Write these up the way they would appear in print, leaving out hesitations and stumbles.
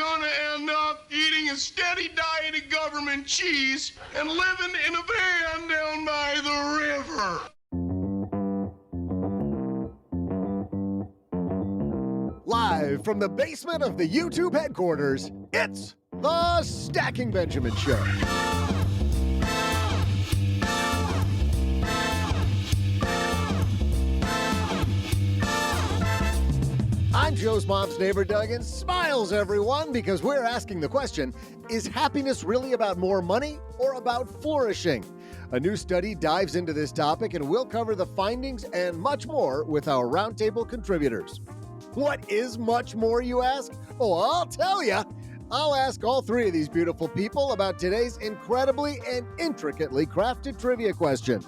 gonna end up eating a steady diet of government cheese and living in a van down by the river. Live from the basement of the YouTube headquarters, it's the Stacking Benjamin Show. I'm Joe's mom's neighbor, Doug, and smiles, everyone, because we're asking the question, is happiness really about more money or about flourishing? A new study dives into this topic, and we'll cover the findings and much more with our roundtable contributors. What is much more, you ask? Oh, I'll tell you. I'll ask all three of these beautiful people about today's incredibly and intricately crafted trivia question.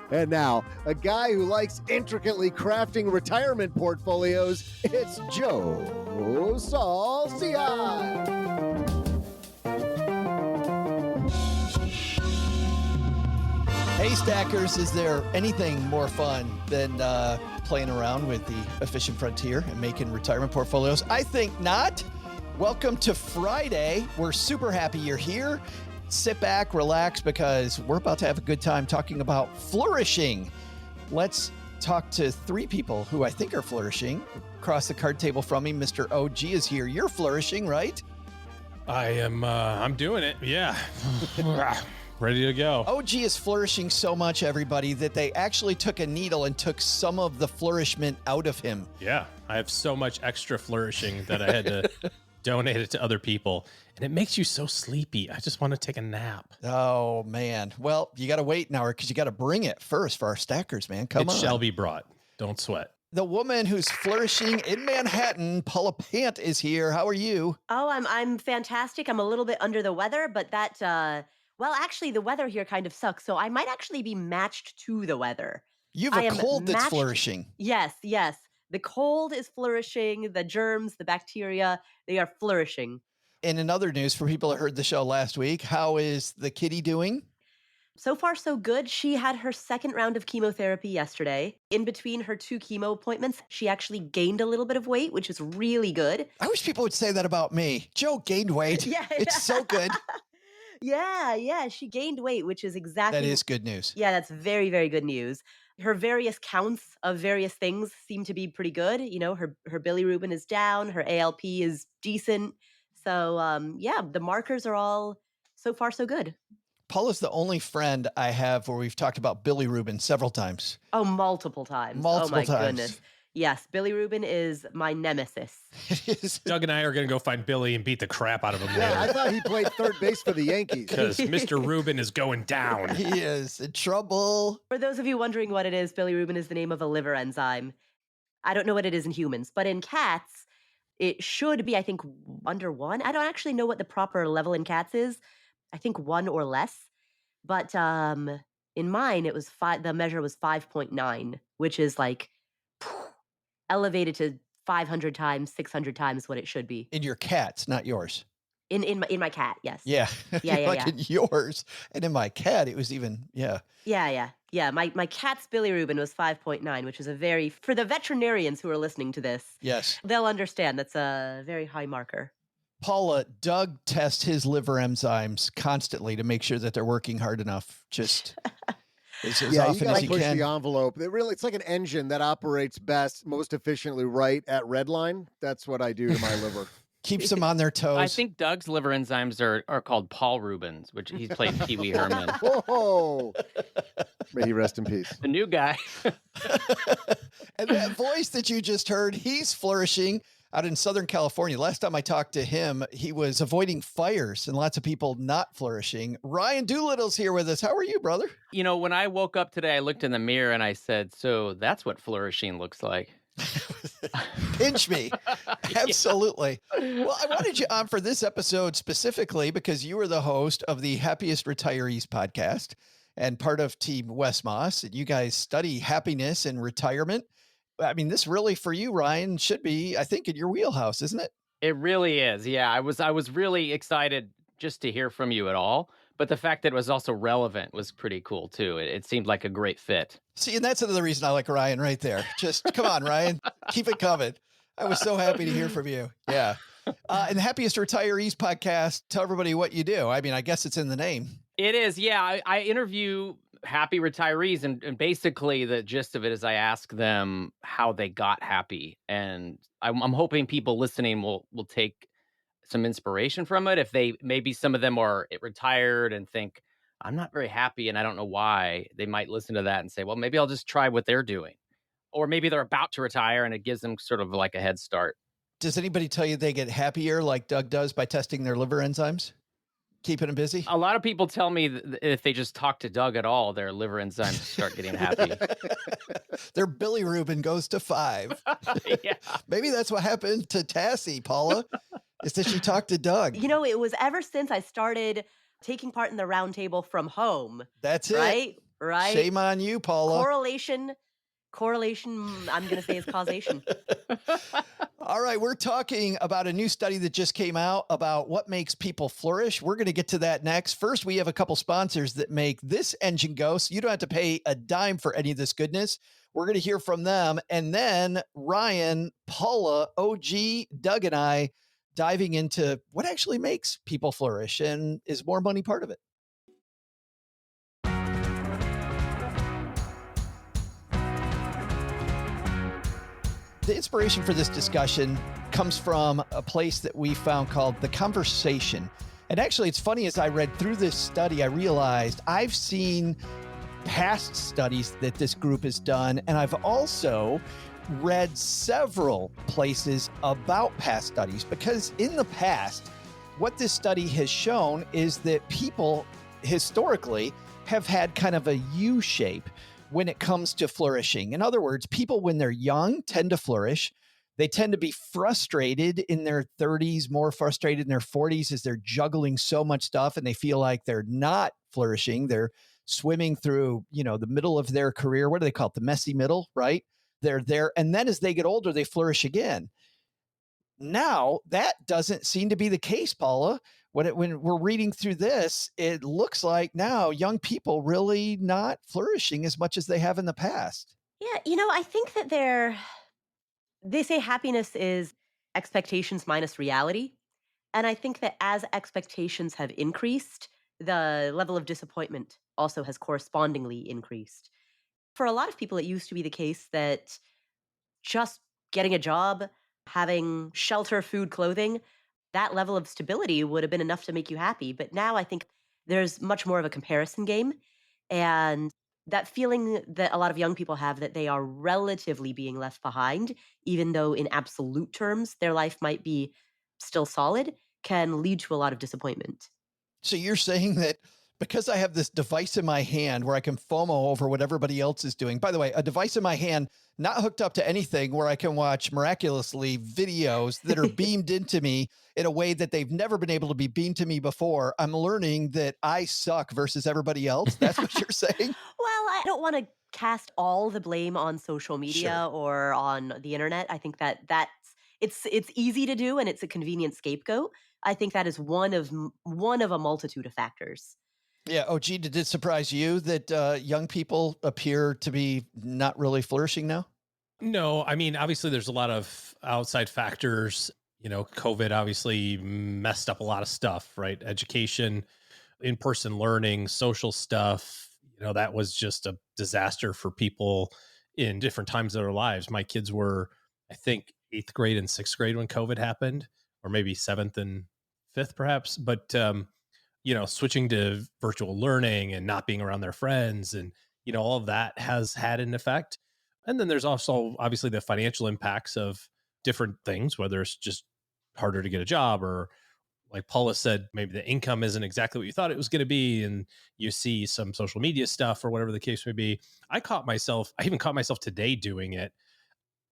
And now, a guy who likes intricately crafting retirement portfolios, it's Joe Saul-Sehy. Hey, Stackers, is there anything more fun than playing around with the efficient frontier and making retirement portfolios? I think not. Welcome to Friday. We're super happy you're here. Sit back, relax, because we're about to have a good time talking about flourishing. Let's talk to three people who I think are flourishing. Across the card table from me, Mr. OG is here. You're flourishing, right? I am, I'm doing it. Yeah. Ready to go. OG is flourishing so much, everybody, that they actually took a needle and took some of the flourishment out of him. Yeah. I have so much extra flourishing that I had to donate it to other people. And it makes you so sleepy. I just want to take a nap. Oh, man. Well, you got to wait an hour because you got to bring it first for our stackers, man. Come on. It shall be brought. Don't sweat. The woman who's flourishing in Manhattan, Paula Pant, is here. How are you? Oh, I'm fantastic. I'm a little bit under the weather, but that, well, actually, the weather here kind of sucks. So I might actually be matched to the weather. You have a cold that's flourishing. Yes. The cold is flourishing. The germs, the bacteria, they are flourishing. And in other news, for people who heard the show last week, how is the kitty doing? So far, so good. She had her second round of chemotherapy yesterday. In between her 2 chemo appointments, she actually gained a little bit of weight, which is really good. I wish people would say that about me. Joe gained weight. Yeah. It's so good. Yeah. She gained weight, which is exactly... That is good news. Yeah, that's very, very good news. Her various counts of various things seem to be pretty good. You know, her bilirubin is down. Her ALP is decent. So, the markers are all so far so good. Paula's the only friend I have where we've talked about bilirubin several times. Oh, multiple times. Multiple times. Goodness. Yes, bilirubin is my nemesis. Doug and I are going to go find Billy and beat the crap out of him Yeah, later. I thought he played third base for the Yankees. Because Mr. Rubin is going down. He is in trouble. For those of you wondering what it is, bilirubin is the name of a liver enzyme. I don't know what it is in humans, but in cats, it should be, I think, under 1. I don't actually know what the proper level in cats is. I think 1 or less. But in mine, it was the measure was 5.9, which is like elevated to 500 times, 600 times what it should be. In your cats, not yours. In my cat, yes. Yeah. Yeah. In yours. And in my cat, it was even, yeah. Yeah. My cat's bilirubin was 5.9, which is for the veterinarians who are listening to this. Yes. They'll understand that's a very high marker. Paula, Doug tests his liver enzymes constantly to make sure that they're working hard enough. Just as often as you push can. The envelope. It's like an engine that operates best, most efficiently right at red line. That's what I do to my liver. Keeps them on their toes. I think Doug's liver enzymes are called Paul Rubens, which he's played Pee Wee Herman. Whoa! May he rest in peace. The new guy. And that voice that you just heard, he's flourishing out in Southern California. Last time I talked to him, he was avoiding fires and lots of people not flourishing. Ryan Doolittle's here with us. How are you, brother? You know, when I woke up today, I looked in the mirror and I said, so that's what flourishing looks like. Pinch me. Absolutely. Well, I wanted you on for this episode specifically because you were the host of the Happiest Retirees podcast and part of Team Westmoss. And you guys study happiness and retirement. I mean, this really for you, Ryan, should be, I think, in your wheelhouse, isn't it? It really is. Yeah, I was really excited just to hear from you at all. But the fact that it was also relevant was pretty cool, too. It seemed like a great fit. See, and that's another reason I like Ryan right there. Just come on, Ryan, keep it coming. I was so happy to hear from you. Yeah. And the Happiest Retirees podcast, tell everybody what you do. I mean, I guess it's in the name. It is, yeah. I interview happy retirees, and basically the gist of it is I ask them how they got happy, and I'm hoping people listening will take some inspiration from it. If they maybe some of them are retired and think I'm not very happy and I don't know why, they might listen to that and say, well, maybe I'll just try what they're doing, or maybe they're about to retire and it gives them sort of like a head start. Does anybody tell you they get happier like Doug does by testing their liver enzymes? Keeping them busy? A lot of people tell me that if they just talk to Doug at all, their liver enzymes start getting happy. Their bilirubin goes to 5. Yeah. Maybe that's what happened to Tassie, Paula, is that she talked to Doug. You know, it was ever since I started taking part in the round table from home. That's it. Right? Right. Shame on you, Paula. Correlation, I'm going to say is causation. All right, we're talking about a new study that just came out about what makes people flourish. We're going to get to that next. First, we have a couple sponsors that make this engine go, so you don't have to pay a dime for any of this goodness. We're going to hear from them. And then Ryan, Paula, OG, Doug, and I diving into what actually makes people flourish, and is more money part of it? The inspiration for this discussion comes from a place that we found called The Conversation. And actually, it's funny, as I read through this study, I realized I've seen past studies that this group has done, and I've also read several places about past studies, because in the past, what this study has shown is that people historically have had kind of a U shape when it comes to flourishing. In other words, people when they're young tend to flourish. They tend to be frustrated in their 30s, more frustrated in their 40s as they're juggling so much stuff and they feel like they're not flourishing. They're swimming through, the middle of their career. What do they call it? The messy middle, right? They're there. And then as they get older, they flourish again. Now, that doesn't seem to be the case, Paula. When we're reading through this, it looks like now young people really not flourishing as much as they have in the past. Yeah, I think that they say happiness is expectations minus reality. And I think that as expectations have increased, the level of disappointment also has correspondingly increased. For a lot of people, it used to be the case that just getting a job, having shelter, food, clothing, that level of stability would have been enough to make you happy. But now I think there's much more of a comparison game. And that feeling that a lot of young people have that they are relatively being left behind, even though in absolute terms their life might be still solid, can lead to a lot of disappointment. So you're saying that because I have this device in my hand where I can FOMO over what everybody else is doing. By the way, a device in my hand, not hooked up to anything, where I can watch miraculously videos that are beamed into me in a way that they've never been able to be beamed to me before. I'm learning that I suck versus everybody else. That's what you're saying? Well, I don't want to cast all the blame on social media Sure. or on the internet. I think it's easy to do and it's a convenient scapegoat. I think that is one of a multitude of factors. Yeah. Oh, gee, did it surprise you that young people appear to be not really flourishing now? No, I mean, obviously there's a lot of outside factors. COVID obviously messed up a lot of stuff, right? Education, in-person learning, social stuff, that was just a disaster for people in different times of their lives. My kids were, I think, 8th grade and 6th grade when COVID happened, or maybe 7th and 5th perhaps. But, switching to virtual learning and not being around their friends and, all of that has had an effect. And then there's also obviously the financial impacts of different things, whether it's just harder to get a job, or like Paula said, maybe the income isn't exactly what you thought it was going to be. And you see some social media stuff or whatever the case may be. I even caught myself today doing it.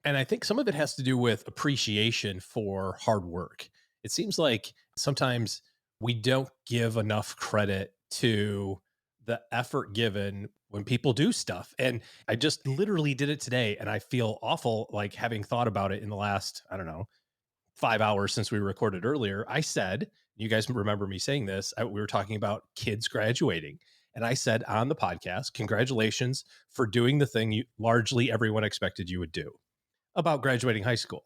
And I think some of it has to do with appreciation for hard work. It seems like sometimes we don't give enough credit to the effort given when people do stuff. And I just literally did it today. And I feel awful, like having thought about it in the last, 5 hours since we recorded earlier. I said, you guys remember me saying this, we were talking about kids graduating. And I said on the podcast, congratulations for doing the thing largely everyone expected you would do, about graduating high school.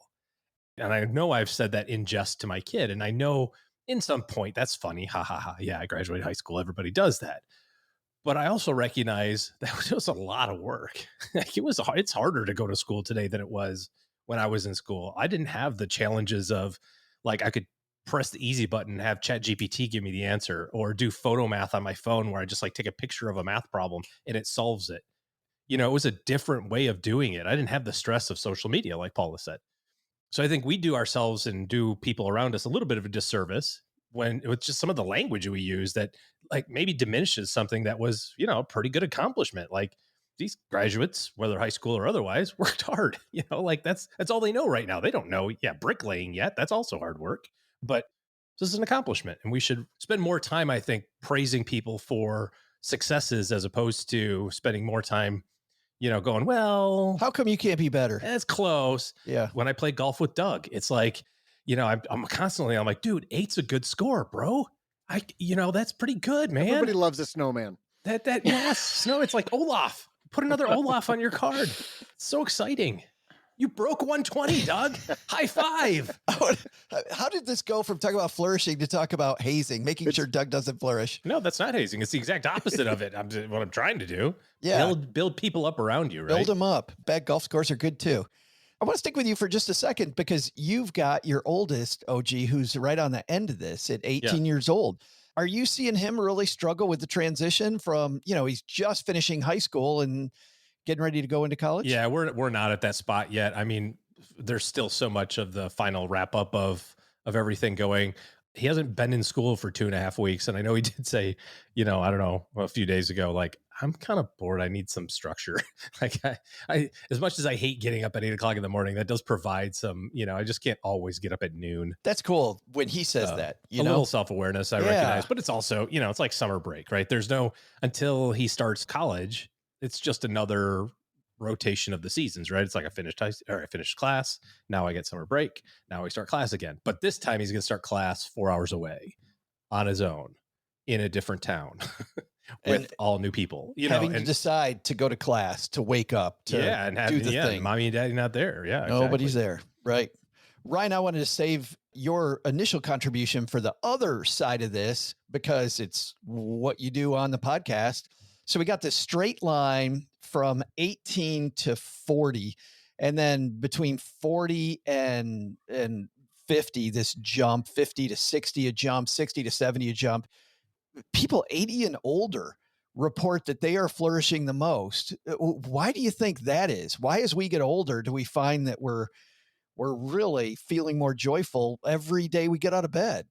And I know I've said that in jest to my kid. And I know in some point that's funny. Ha ha ha. Yeah, I graduated high school. Everybody does that. But I also recognize that it was a lot of work. Like it's harder to go to school today than it was when I was in school. I didn't have the challenges of like I could press the easy button and have ChatGPT give me the answer, or do photo math on my phone where I just like take a picture of a math problem and it solves it. It was a different way of doing it. I didn't have the stress of social media, like Paula said. So I think we do ourselves and do people around us a little bit of a disservice when with just some of the language we use that like maybe diminishes something that was, a pretty good accomplishment. Like these graduates, whether high school or otherwise, worked hard. Like that's all they know right now. They don't know, bricklaying yet. That's also hard work. But this is an accomplishment. And we should spend more time, I think, praising people for successes as opposed to spending more time going, well, How come you can't be better? that's close. Yeah. When I play golf with Doug, it's like, I'm constantly, I'm like, dude, 8's a good score, bro. That's pretty good, man. Everybody loves a snowman. Yes, snow. It's like Olaf. Put another Olaf on your card. It's so exciting. You broke 120, Doug. High five. How did this go from talking about flourishing to talk about hazing, making sure Doug doesn't flourish? No, that's not hazing. It's the exact opposite of it. What I'm trying to do. Yeah. Build people up around you, right? Build them up. Bad golf scores are good too. I want to stick with you for just a second because you've got your oldest, OG, who's right on the end of this at 18 years old. Are you seeing him really struggle with the transition from, he's just finishing high school and getting ready to go into college? Yeah, we're not at that spot yet. I mean, there's still so much of the final wrap up of everything going. He hasn't been in school for 2.5 weeks. And I know he did say, I don't know, a few days ago, like, I'm kind of bored. I need some structure. Like I, as much as I hate getting up at 8:00 in the morning, that does provide some, I just can't always get up at noon. That's cool when he says that, a little self-awareness I recognize, but it's also, it's like summer break, right? There's until he starts college, it's just another rotation of the seasons, right? It's like I finished class. Now I get summer break. Now we start class again. But this time he's going to start class 4 hours away on his own in a different town with all new people, having to decide to go to class, to wake up, to do the thing. Mommy and daddy not there. Yeah. Nobody's there. Right. Ryan, I wanted to save your initial contribution for the other side of this because it's what you do on the podcast. So we got this straight line from 18 to 40, and then between 40 and 50, this jump, 50 to 60, a jump, 60 to 70, a jump. People 80 and older report that they are flourishing the most. Why do you think that is? Why, as we get older, do we find that we're really feeling more joyful every day we get out of bed?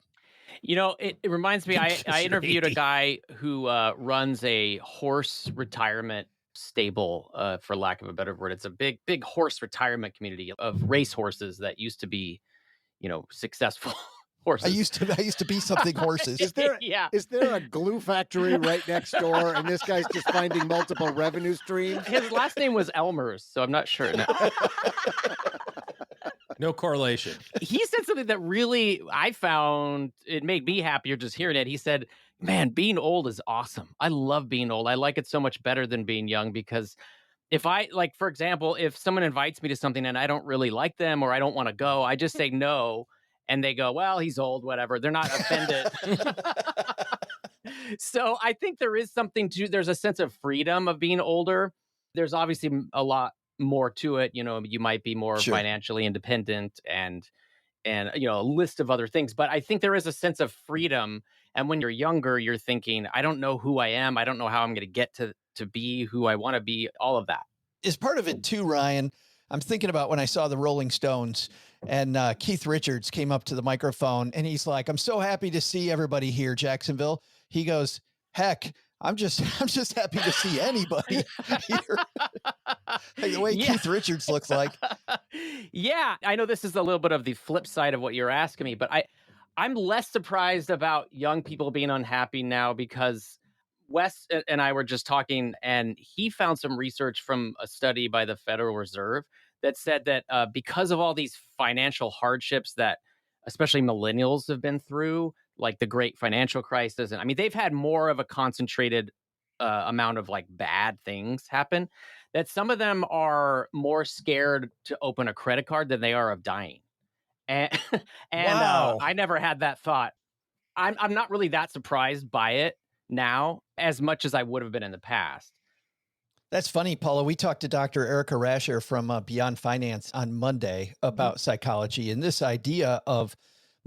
It reminds me, I interviewed a guy who runs a horse retirement stable, for lack of a better word. It's a big horse retirement community of race horses that used to be, successful horses. I used to be something horses. Is there a glue factory right next door and this guy's just finding multiple revenue streams? His last name was Elmers, so I'm not sure. No. No correlation. He said something that really, I found, it made me happier just hearing it. He said, man, being old is awesome. I love being old. I like it so much better than being young because if for example, if someone invites me to something and I don't really like them or I don't want to go, I just say no. And they go, well, he's old, whatever. They're not offended. So I think there's a sense of freedom of being older. There's obviously a lot more to it. You might be more financially independent and a list of other things. But I think there is a sense of freedom. And when you're younger, you're thinking, I don't know who I am. I don't know how I'm going to get to be who I want to be, all of that. Is part of it too, Ryan. I'm thinking about when I saw the Rolling Stones and Keith Richards came up to the microphone and he's like, I'm so happy to see everybody here, Jacksonville. He goes, heck, I'm just happy to see anybody here. Like the way Keith Richards looks like. Yeah, I know this is a little bit of the flip side of what you're asking me, but I'm less surprised about young people being unhappy now because Wes and I were just talking, and he found some research from a study by the Federal Reserve that said that because of all these financial hardships that especially millennials have been through, like the great financial crisis, and I mean, they've had more of a concentrated amount of like bad things happen, that some of them are more scared to open a credit card than they are of dying. And Wow. I never had that thought. I'm not really that surprised by it now as much as I would have been in the past. That's funny, Paula. We talked to Dr. Erica Rasher from Beyond Finance on Monday about psychology and this idea of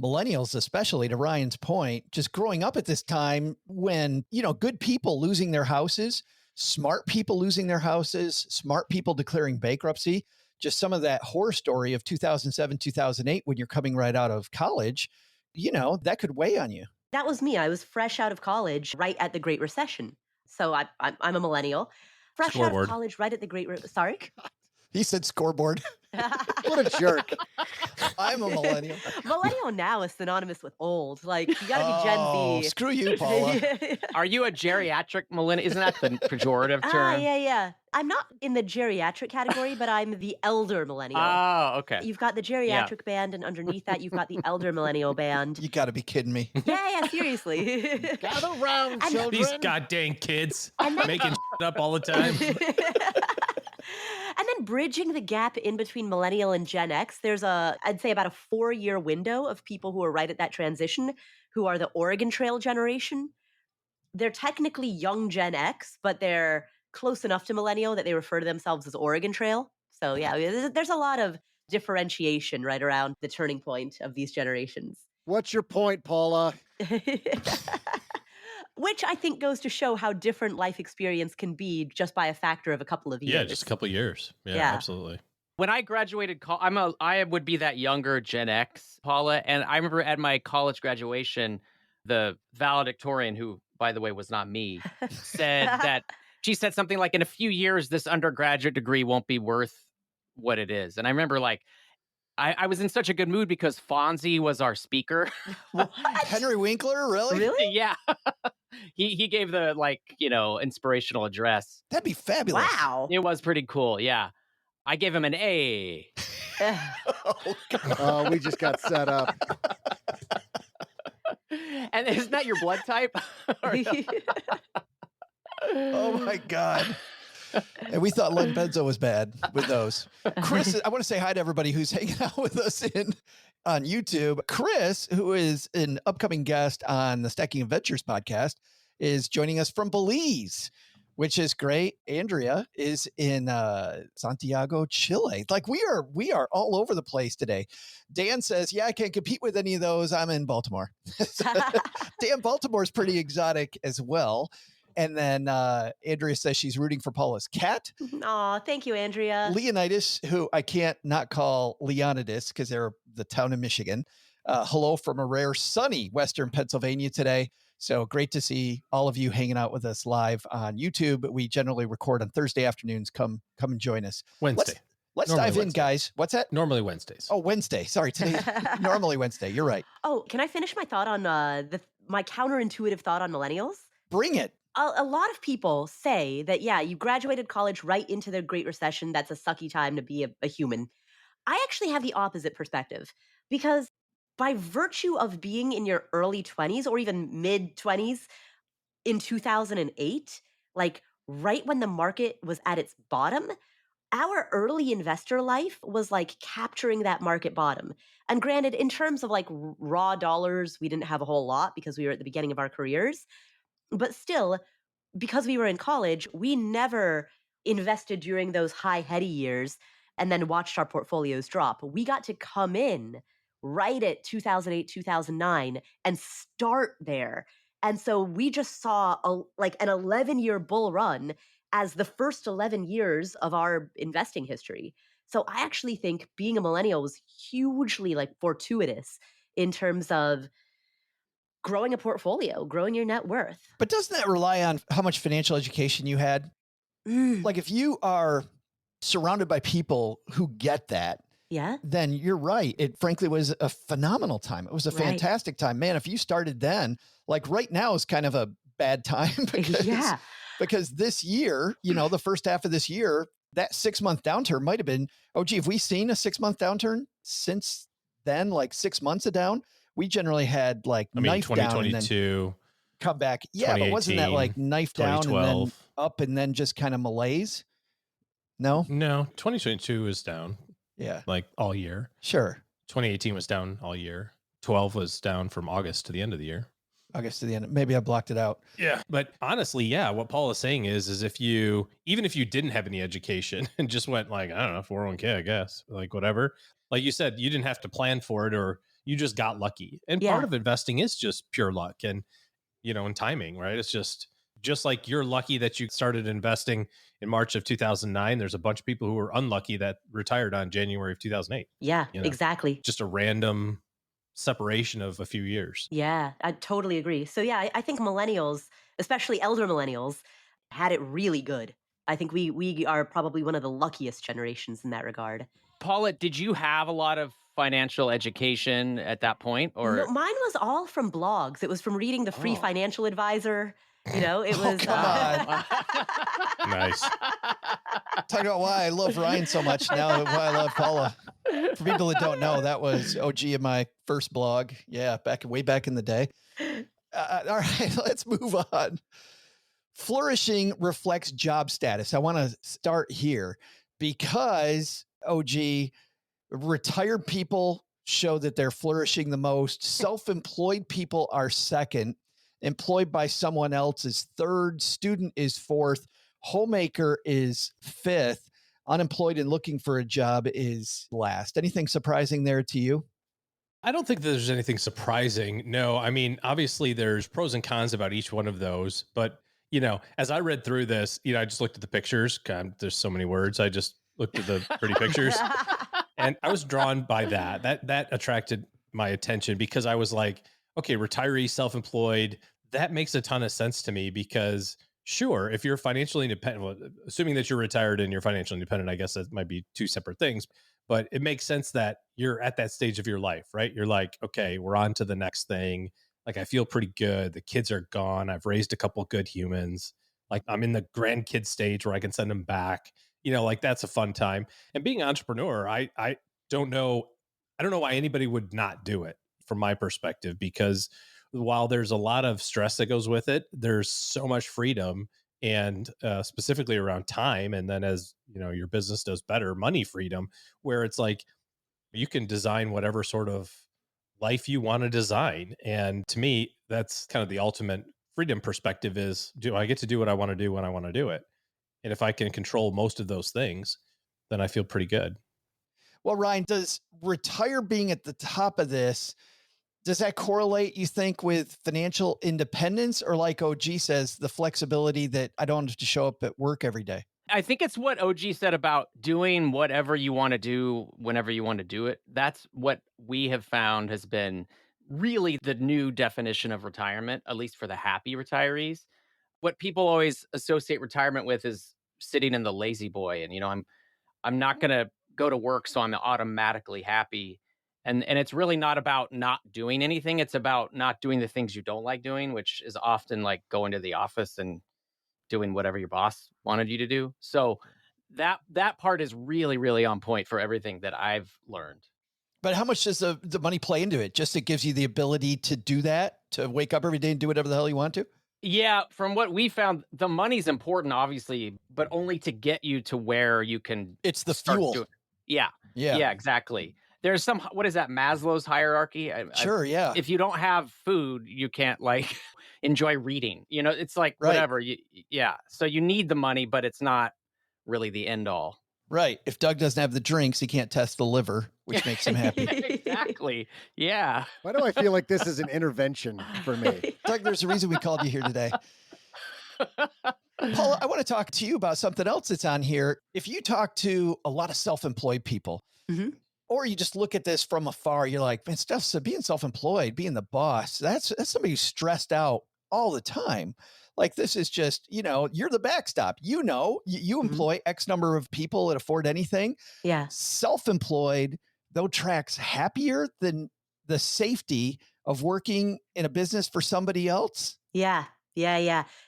millennials, especially to Ryan's point, just growing up at this time when, good people losing their houses, smart people losing their houses, smart people declaring bankruptcy, just some of that horror story of 2007, 2008, when you're coming right out of college, that could weigh on you. That was me. I was fresh out of college right at the Great Recession. So I'm a millennial. Fresh out Scoreboard. of college right at the Sorry? He said scoreboard. What a jerk. I'm a millennial. Millennial now is synonymous with old. Like, you got to be Gen Z. Screw you, Paula. Are you a geriatric millennial? Isn't that the pejorative term? Yeah. I'm not in the geriatric category, but I'm the elder millennial. Oh, okay. You've got the geriatric band, and underneath that, you've got the elder millennial band. You got to be kidding me. Yeah, seriously. Gather round, children. These goddamn kids making shit up all the time. And then bridging the gap in between millennial and Gen X, there's I'd say about a 4-year window of people who are right at that transition, who are the Oregon Trail generation. They're technically young Gen X, but they're close enough to millennial that they refer to themselves as Oregon Trail. So yeah, there's a lot of differentiation right around the turning point of these generations. What's your point, Paula? Which I think goes to show how different life experience can be just by a factor of a couple of years. Yeah, just a couple of years. Yeah, absolutely. When I graduated, I would be that younger Gen X, Paula. And I remember at my college graduation, the valedictorian, who, by the way, was not me, said that she said something like, in a few years, this undergraduate degree won't be worth what it is. And I remember I was in such a good mood because Fonzie was our speaker. What? Henry Winkler, really? Really? Yeah. He gave the inspirational address. That'd be fabulous. Wow. It was pretty cool. Yeah. I gave him an A. Oh, God. Oh, we just got set up. And isn't that your blood type? Oh my God. And we thought Len Benzo was bad with those. Chris, I want to say hi to everybody who's hanging out with us on YouTube. Chris, who is an upcoming guest on the Stacking Adventures podcast, is joining us from Belize, which is great. Andrea is in Santiago, Chile. Like we are all over the place today. Dan says, yeah, I can't compete with any of those. I'm in Baltimore. Dan, Baltimore's pretty exotic as well. And then Andrea says she's rooting for Paula's cat. Aw, thank you, Andrea. Leonidas, who I can't not call Leonidas because they're the town of Michigan. Hello from a rare sunny Western Pennsylvania today. So great to see all of you hanging out with us live on YouTube. We generally record on Thursday afternoons. Come and join us. Wednesday. Let's Normally dive in, Wednesday. guys. What's that? Normally Wednesdays. Oh, Wednesday. Sorry, today. Normally Wednesday. You're right. Oh, can I finish my thought on my counterintuitive thought on millennials? Bring it. A lot of people say that, yeah, you graduated college right into the Great Recession. That's a sucky time to be a human. I actually have the opposite perspective because by virtue of being in your early 20s or even mid 20s in 2008, like right when the market was at its bottom, our early investor life was like capturing that market bottom. And granted, in terms of like raw dollars, we didn't have a whole lot because we were at the beginning of our careers. But still, because we were in college, we never invested during those high heady years and then watched our portfolios drop. We got to come in right at 2008, 2009 and start there. And so we just saw an 11-year bull run as the first 11 years of our investing history. So I actually think being a millennial was hugely fortuitous in terms of growing a portfolio, growing your net worth. But doesn't that rely on how much financial education you had? Like if you are surrounded by people who get that, Yeah. then you're right. It frankly was a phenomenal time. It was a Right. fantastic time. Man, if you started then, like right now is kind of a bad time because, Yeah. because this year, the first half of this year, that 6-month downturn might have been, oh, gee, have we seen a 6-month downturn since then, like 6 months of down? We generally had like knife down and then 2022. come back. Yeah, but wasn't that like knife down and then 2012. up and then just kind of malaise? No? No, 2022 is down Yeah, like all year. sure. 2018 was down all year. 12 was down from August to the end of the year. August to the end. Maybe I blocked it out. Yeah. But honestly, yeah, what Paul is saying is if you, even if you didn't have any education and just went like, I don't know, 401k, I guess, like whatever, like you said, you didn't have to plan for it or you just got lucky. And part Yeah. of investing is just pure luck and, and timing, right? It's just like you're lucky that you started investing in March of 2009. There's a bunch of people who were unlucky that retired on January of 2008. Yeah, exactly. Just a random separation of a few years. Yeah, I totally agree. So yeah, I think millennials, especially elder millennials, had it really good. I think we are probably one of the luckiest generations in that regard. Paula, did you have a lot of financial education at that point, No, or mine was all from blogs. It was from reading the Free Oh. Financial Advisor. It Oh, was come on. Nice. Talk about why I love Ryan so much now, why I love Paula. For people that don't know, that was OG in my first blog. Yeah, way back in the day. All right, let's move on. Flourishing reflects job status. I want to start here because OG, retired people show that they're flourishing the most. Self-employed people are second. Employed by someone else is third. Student is fourth. Homemaker is fifth. Unemployed and looking for a job is last. Anything surprising there to you? I don't think there's anything surprising. No, I mean, obviously there's pros and cons about each one of those. But, as I read through this, I just looked at the pictures. God, there's so many words. I just looked at the pretty pictures and I was drawn by that. That attracted my attention because I was like, okay, retiree, self-employed, that makes a ton of sense to me because sure, if you're financially independent, well, assuming that you're retired and you're financially independent, I guess that might be two separate things, but it makes sense that you're at that stage of your life, right? You're like, okay, we're on to the next thing. Like, I feel pretty good. The kids are gone. I've raised a couple good humans. Like, I'm in the grandkid stage where I can send them back. Like that's a fun time. And being an entrepreneur, I don't know. I don't know why anybody would not do it from my perspective, because while there's a lot of stress that goes with it, there's so much freedom and specifically around time. And then as your business does better, money freedom, where it's like you can design whatever sort of life you want to design. And to me, that's kind of the ultimate freedom perspective is, do I get to do what I want to do when I want to do it? And if I can control most of those things, then I feel pretty good. Well, Ryan, does retire being at the top of this, does that correlate, you think, with financial independence, or like OG says, the flexibility that I don't have to show up at work every day? I think it's what OG said about doing whatever you want to do whenever you want to do it. That's what we have found has been really the new definition of retirement, at least for the happy retirees. What people always associate retirement with is sitting in the lazy boy. And, I'm not going to go to work, so I'm automatically happy. And it's really not about not doing anything. It's about not doing the things you don't like doing, which is often like going to the office and doing whatever your boss wanted you to do. So that part is really, really on point for everything that I've learned. But how much does the money play into it? Just it gives you the ability to do that, to wake up every day and do whatever the hell you want to? Yeah, from what we found, the money's important, obviously, but only to get you to where you can. It's the start fuel. doing- Yeah, exactly. There's some, what is that, Maslow's hierarchy? Sure, yeah. If you don't have food, you can't like enjoy reading. It's like Right. whatever. Yeah. So you need the money, but it's not really the end all. Right. If Doug doesn't have the drinks, he can't test the liver, which makes him happy. Exactly. Yeah. Why do I feel like this is an intervention for me? Doug, there's a reason we called you here today. Paula, I want to talk to you about something else that's on here. If you talk to a lot of self-employed people, Mhm. or you just look at this from afar, you're like, man, being self-employed, being the boss, that's somebody who's stressed out all the time. Like, this is just, you're the backstop. You Mhm. employ X number of people that afford anything. Yeah. Self-employed, though, tracks happier than the safety of working in a business for somebody else. Yeah.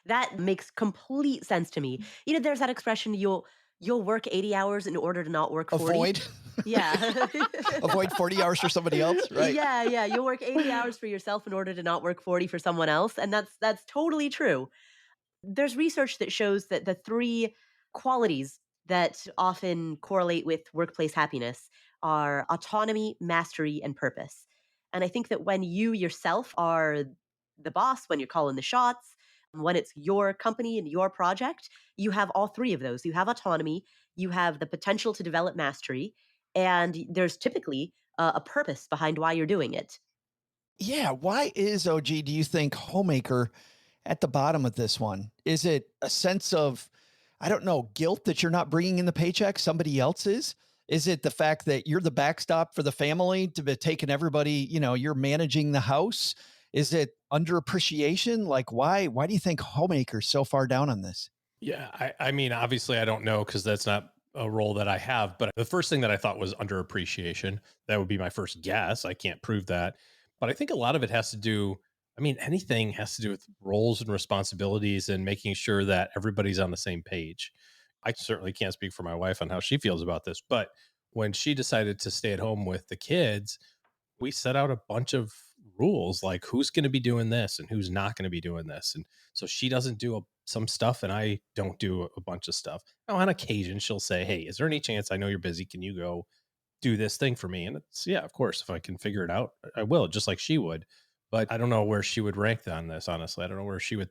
That makes complete sense to me. There's that expression, you'll work 80 hours in order to not work 40. Avoid Yeah. avoid 40 hours for somebody else, right? Yeah. You'll work 80 hours for yourself in order to not work 40 for someone else. And that's totally true. There's research that shows that the three qualities that often correlate with workplace happiness are autonomy, mastery, and purpose. And I think that when you yourself are the boss, when you're calling the shots, when it's your company and your project, you have all three of those. You have autonomy, you have the potential to develop mastery, and there's typically a purpose behind why you're doing it. Yeah. Why is OG, do you think, homemaker at the bottom of this one? Is it a sense of, I don't know, guilt that you're not bringing in the paycheck, somebody else is? Is it the fact that you're the backstop for the family to be taking everybody, you're managing the house? Is it underappreciation? Like, why do you think homemaker's so far down on this? Yeah, I mean, obviously, I don't know because that's not a role that I have. But the first thing that I thought was underappreciation. That would be my first guess. I can't prove that. But I think a lot of it has to do, I mean, anything has to do with roles and responsibilities and making sure that everybody's on the same page. I certainly can't speak for my wife on how she feels about this. But when she decided to stay at home with the kids, we set out a bunch of rules like who's going to be doing this and who's not going to be doing this. And so she doesn't do some stuff and I don't do a bunch of stuff. Now, on occasion, she'll say, "Hey, is there any chance, I know you're busy, can you go do this thing for me?" And it's, yeah, of course, if I can figure it out, I will, just like she would. But I don't know where she would rank on this, honestly. I don't know where she would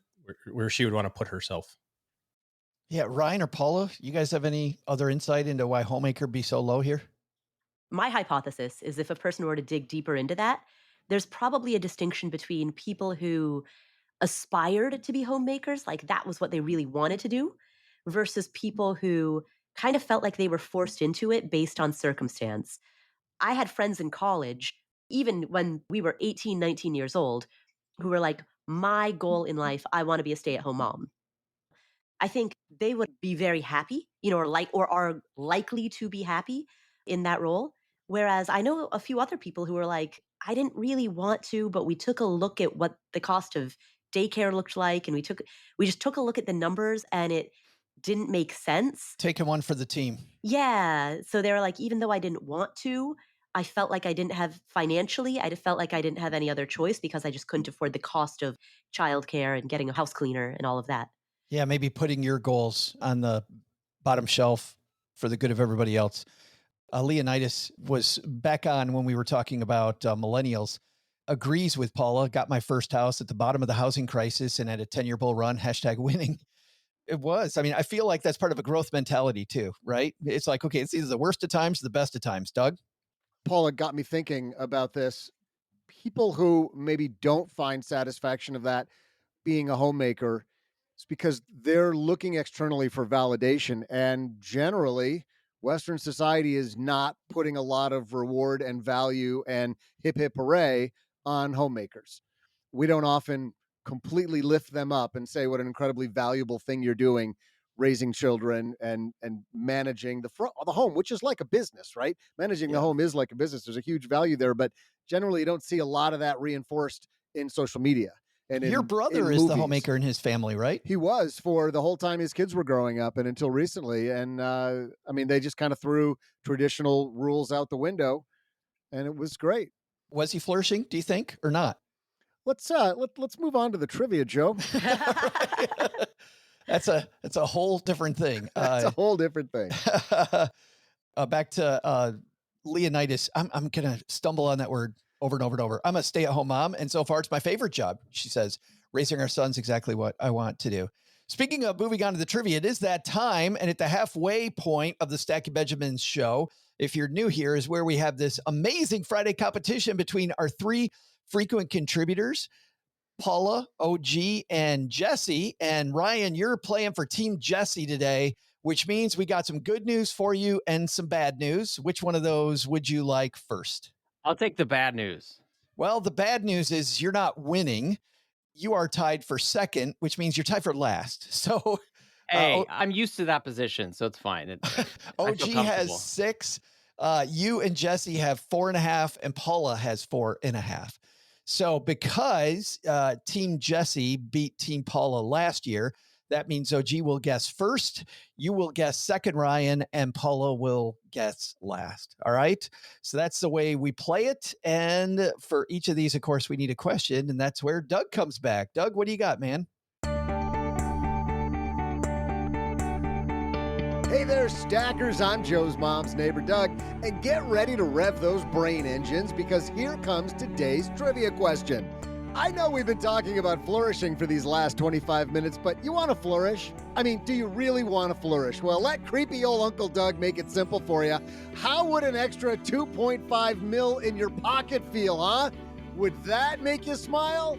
want to put herself. Yeah. Ryan or Paula, you guys have any other insight into why homemaker be so low here? My hypothesis is if a person were to dig deeper into that, there's probably a distinction between people who aspired to be homemakers, like that was what they really wanted to do, versus people who kind of felt like they were forced into it based on circumstance. I had friends in college, even when we were 18, 19 years old, who were like, my goal in life, I want to be a stay at home mom. I think they would be very happy, or are likely to be happy in that role. Whereas I know a few other people who are like, I didn't really want to, but we took a look at what the cost of daycare looked like, and we just took a look at the numbers, and it didn't make sense. Taking one for the team. Yeah. So they're like, even though I didn't want to, I felt like I didn't have financially, I just felt like I didn't have any other choice because I just couldn't afford the cost of childcare and getting a house cleaner and all of that. Yeah. Maybe putting your goals on the bottom shelf for the good of everybody else. Leonidas was back on when we were talking about millennials, agrees with Paula, got my first house at the bottom of the housing crisis and had a 10-year bull run, #winning. It was. I mean, I feel like that's part of a growth mentality too, right? It's like, okay, it's either the worst of times, or the best of times. Doug? Paula got me thinking about this. People who maybe don't find satisfaction of that being a homemaker, it's because they're looking externally for validation. And generally, Western society is not putting a lot of reward and value and hip hip hooray on homemakers. We don't often completely lift them up and say what an incredibly valuable thing you're doing, raising children and managing the home, which is like a business, right? Managing the home is like a business. There's a huge value there, but generally you don't see a lot of that reinforced in social media. And your brother is the homemaker in his family, right? He was for the whole time his kids were growing up and until recently. And I mean, they just kind of threw traditional rules out the window, and it was great. Was he flourishing, do you think, or not? Let's move on to the trivia, Joe. That's a whole different thing. That's a whole different thing. Back to Leonidas. I'm gonna stumble on that word over and over and over. I'm a stay-at-home mom, and so far it's my favorite job. She says, raising our son's exactly what I want to do. Speaking of moving on to the trivia, it is that time, and at the halfway point of the Stacky Benjamins show, if you're new here, is where we have this amazing Friday competition between our three frequent contributors, Paula, OG, and Jesse. And Ryan, you're playing for Team Jesse today, which means we got some good news for you and some bad news. Which one of those would you like first? I'll take the bad news. Well, the bad news is you're not winning. You are tied for second, which means you're tied for last. So, hey, I'm used to that position, so it's fine. OG has 6. You and Jesse have 4.5, and Paula has 4.5. So because Team Jesse beat Team Paula last year, that means OG will guess first, you will guess second, Ryan, and Paula will guess last. All right? So that's the way we play it. And for each of these, of course, we need a question, and that's where Doug comes back. Doug, what do you got, man? Hey there, stackers. I'm Joe's mom's neighbor, Doug. And get ready to rev those brain engines because here comes today's trivia question. I know we've been talking about flourishing for these last 25 minutes, but you want to flourish? I mean, do you really want to flourish? Well, let creepy old Uncle Doug make it simple for you. How would an extra 2.5 mil in your pocket feel, huh? Would that make you smile?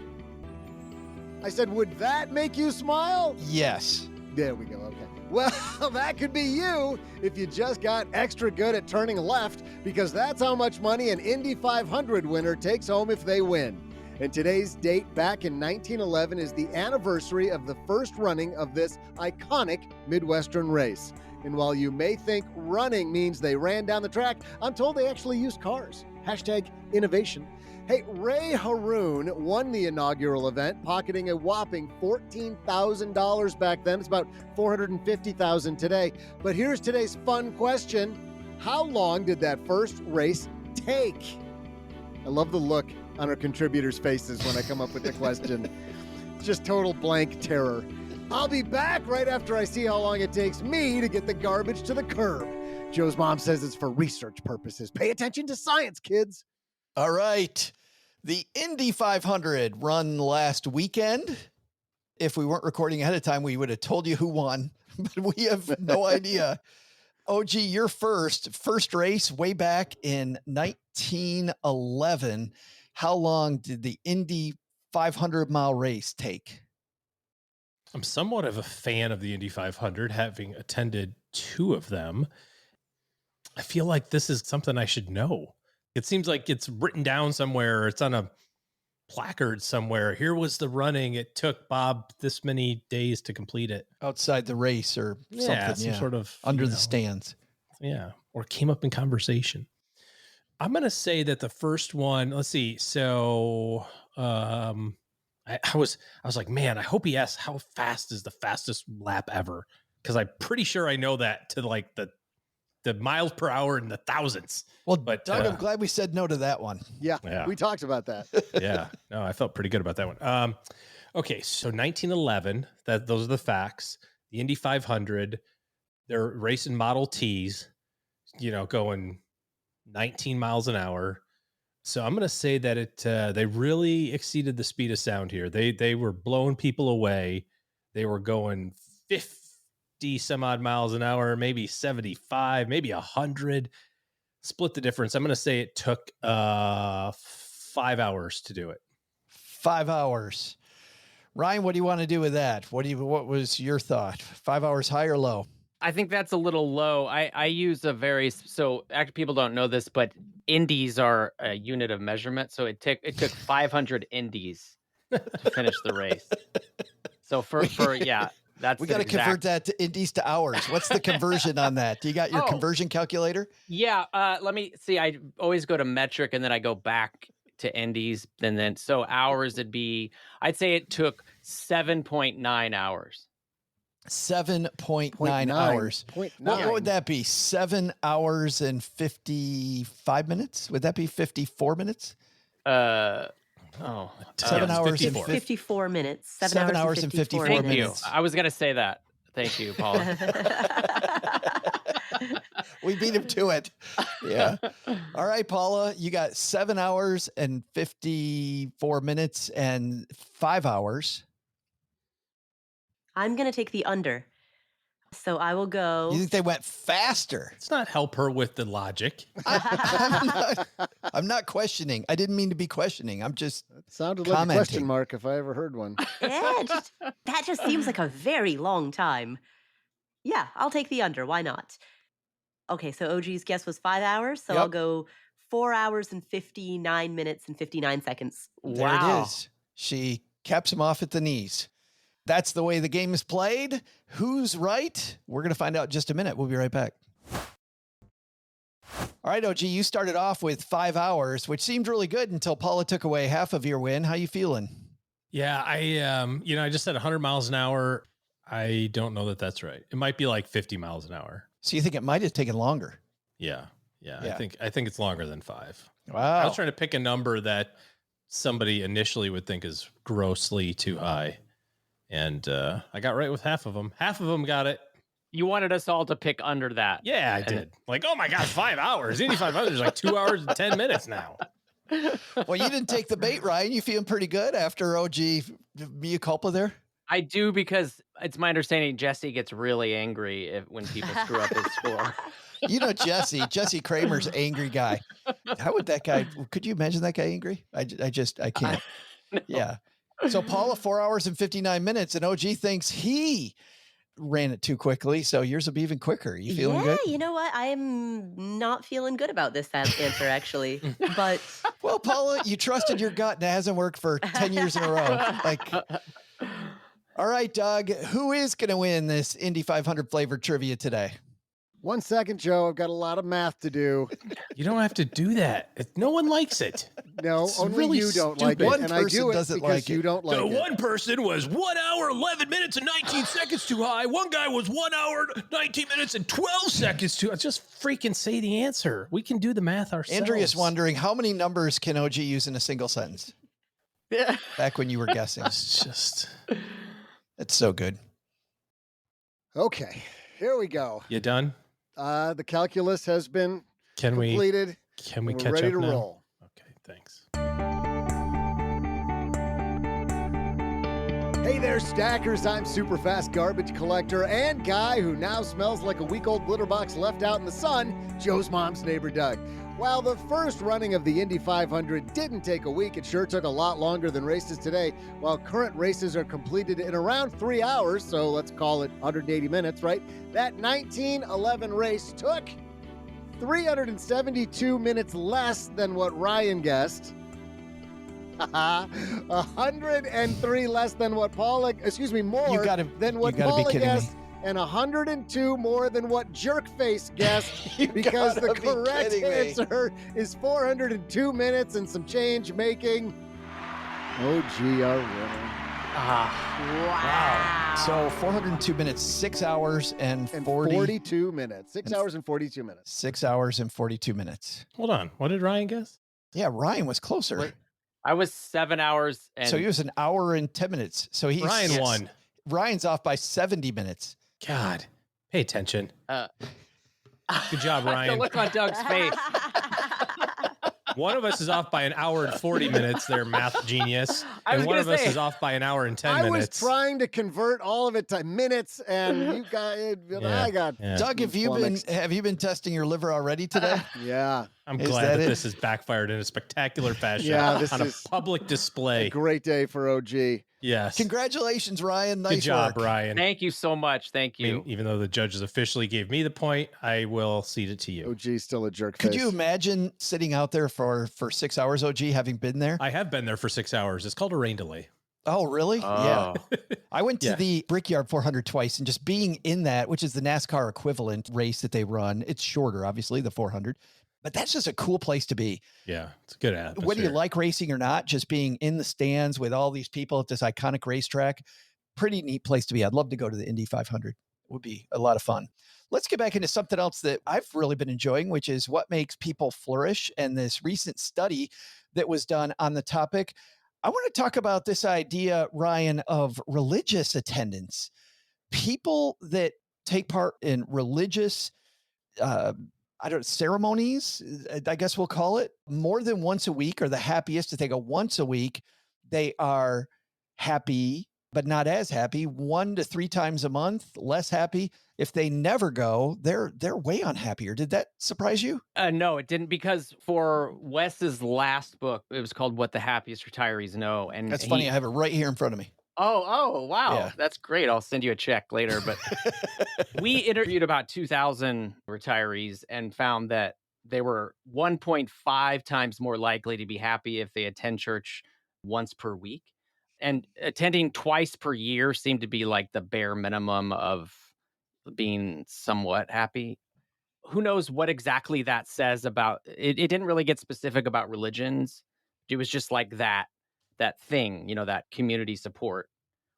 I said, would that make you smile? Yes. There we go, okay. Well, that could be you if you just got extra good at turning left, because that's how much money an Indy 500 winner takes home if they win. And today's date back in 1911 is the anniversary of the first running of this iconic Midwestern race. And while you may think running means they ran down the track, I'm told they actually used cars. #innovation. Hey, Ray Haroon won the inaugural event, pocketing a whopping $14,000 back then. It's about $450,000 today. But here's today's fun question. How long did that first race take? I love the look on our contributors' faces when I come up with the question. It's just total blank terror. I'll be back right after I see how long it takes me to get the garbage to the curb. Joe's mom says it's for research purposes. Pay attention to science, kids. All right. The Indy 500 run last weekend. If we weren't recording ahead of time, we would have told you who won, but we have no idea. OG, you're first race way back in 1911. How long did the Indy 500-mile race take? I'm somewhat of a fan of the Indy 500, having attended 2 of them. I feel like this is something I should know. It seems like it's written down somewhere. Or it's on a placard somewhere. Here was the running. It took Bob this many days to complete it. Outside the race or something. Some sort of under the stands. Yeah. Or came up in conversation. I'm going to say that the first one, let's see. So I was like, man, I hope he asks how fast is the fastest lap ever. Because I'm pretty sure I know that to like the miles per hour in the thousands. Well, but Doug, I'm glad we said no to that one. Yeah, we talked about that. Yeah, no, I felt pretty good about that one. Okay, so 1911, those are the facts. The Indy 500, they're racing Model Ts, going 19 miles an hour. So I'm going to say that they really exceeded the speed of sound here. They were blowing people away. They were going 50 some odd miles an hour, maybe 75, maybe 100. Split the difference. I'm going to say it took 5 hours to do it. 5 hours. Ryan, what do you want to do with that? What was your thought? 5 hours high or low? I think that's a little low. I use actually people don't know this, but indies are a unit of measurement. So it took 500 indies to finish the race. So for that's we got to convert that to indies to hours. What's the conversion on that? Do you got your conversion calculator? Yeah. Let me see. I always go to metric and then I go back to indies. And then so hours I'd say it took 7.9 hours. 7.9 hours. What would that be? 7 hours and 55 minutes? Would that be 54 minutes? 7 hours 54. And 54 minutes. 7 hours and 54 Thank minutes. You. I was going to say that. Thank you, Paula. We beat him to it. Yeah. All right, Paula, you got 7 hours and 54 minutes and 5 hours. I'm going to take the under. So I will go. You think they went faster? Let's not help her with the logic. I'm not questioning. I didn't mean to be questioning. I'm just sounded commenting. Like a question mark if I ever heard one. Yeah, that just seems like a very long time. Yeah, I'll take the under. Why not? Okay, so OG's guess was 5 hours. So I'll go 4 hours and 59 minutes and 59 seconds. There it is. She caps him off at the knees. That's the way the game is played. Who's right? We're going to find out in just a minute. We'll be right back. All right, OG, you started off with 5 hours, which seemed really good until Paula took away half of your win. How you feeling? Yeah, I just said 100 miles an hour. I don't know that that's right. It might be like 50 miles an hour. So you think it might have taken longer? Yeah. I think it's longer than 5. Wow. I was trying to pick a number that somebody initially would think is grossly too high. And I got right with half of them. Half of them got it. You wanted us all to pick under that. Yeah, I did. Like, oh my God, 5 hours. 85 is like 2 hours and 10 minutes now. Well, you didn't take the bait, Ryan. You feeling pretty good after OG mea culpa there? I do, because it's my understanding Jesse gets really angry when people screw up his score. You know, Jesse Kramer's angry guy. How would that guy, could you imagine that guy angry? I can't. No. Yeah. So Paula, 4 hours and 59 minutes, and OG thinks he ran it too quickly. So yours will be even quicker. You feeling good? You know what? I'm not feeling good about this answer, actually. But Well, Paula, you trusted your gut and it hasn't worked for 10 years in a row. Like, all right, Doug, who is going to win this Indy 500 flavored trivia today? 1 second, Joe. I've got a lot of math to do. You don't have to do that. No one likes it. No, It's only really you don't like stupid. it. One And I person do it doesn't because like you it. don't like it. One person was 1 hour, 11 minutes, and 19 seconds too high. One guy was 1 hour, 19 minutes, and 12 seconds too. Just freaking say the answer. We can do the math ourselves. Andrea's wondering, how many numbers can OG use in a single sentence? Yeah. Back when you were guessing. It's just, It's so good. Okay, here we go. you done? The calculus has been Can we completed. can we We're catch ready up to now? roll. Okay, thanks. Hey there, stackers. I'm super fast garbage collector and guy who now smells like a week-old litter box left out in the sun, Joe's mom's neighbor, Doug. While the first running of the Indy 500 didn't take a week, it sure took a lot longer than races today. While current races are completed in around 3 hours, so let's call it 180 minutes, right? That 1911 race took 372 minutes less than what Ryan guessed. 103 less than what Paula, more than what you gotta be Paula kidding guessed, me. and 102 more than what Jerkface guessed, You because the gotta be correct kidding me. answer is 402 minutes and some change, making OG our winner. wow. So 402 minutes, 6 hours and And 40 42 minutes. 6 hours and 42 minutes. 6 hours and 42 minutes. Hold on. What did Ryan guess? Yeah, Ryan was closer. Wait, I was 7 hours and So he was an hour and 10 minutes. So he's Ryan won. Ryan's off by 70 minutes. God, pay attention. uh, Good job, the Ryan. look on Doug's face. One of us is off by an hour and 40 minutes. There, math genius. I was And one gonna of us say- is off by an hour and 10 I was minutes. trying to convert all of it to minutes, and you got it. Yeah, I got. yeah. Doug, have you been testing your liver already today? Yeah. I'm Is glad that that it? this has backfired in a spectacular fashion Yeah, this on a is public A display. great day for OG. Yes. Congratulations, Ryan. Nice Good job, work. Ryan. Thank you so much. Thank I mean, you. even though the judges officially gave me the point, I will cede it to you. OG's still a jerk Could face. you imagine sitting out there for 6 hours, OG, having been there? I have been there for 6 hours. It's called a rain delay. Oh, really? Yeah. Oh. I went to Yeah. the Brickyard 400 twice, and just being in that, which is the NASCAR equivalent race that they run, it's shorter, obviously, the 400, but that's just a cool place to be. Yeah, it's a good atmosphere. Whether you like racing or not, just being in the stands with all these people at this iconic racetrack, pretty neat place to be. I'd love to go to the Indy 500. It would be a lot of fun. Let's get back into something else that I've really been enjoying, which is what makes people flourish. And this recent study that was done on the topic. I want to talk about this idea, Ryan, of religious attendance. People that take part in religious ceremonies, I guess we'll call it, more than once a week are the happiest. If they go once a week, they are happy, but not as happy. 1 to 3 times a month, less happy. If they never go, they're way unhappier. Did that surprise you? No, it didn't, because for Wes's last book, it was called "What the Happiest Retirees Know," and That's funny. I have it right here in front of me. Oh, wow. Yeah. That's great. I'll send you a check later. But we interviewed about 2,000 retirees and found that they were 1.5 times more likely to be happy if they attend church once per week. And attending twice per year seemed to be like the bare minimum of being somewhat happy. Who knows what exactly that says about it? It didn't really get specific about religions. It was just like that thing, that community support,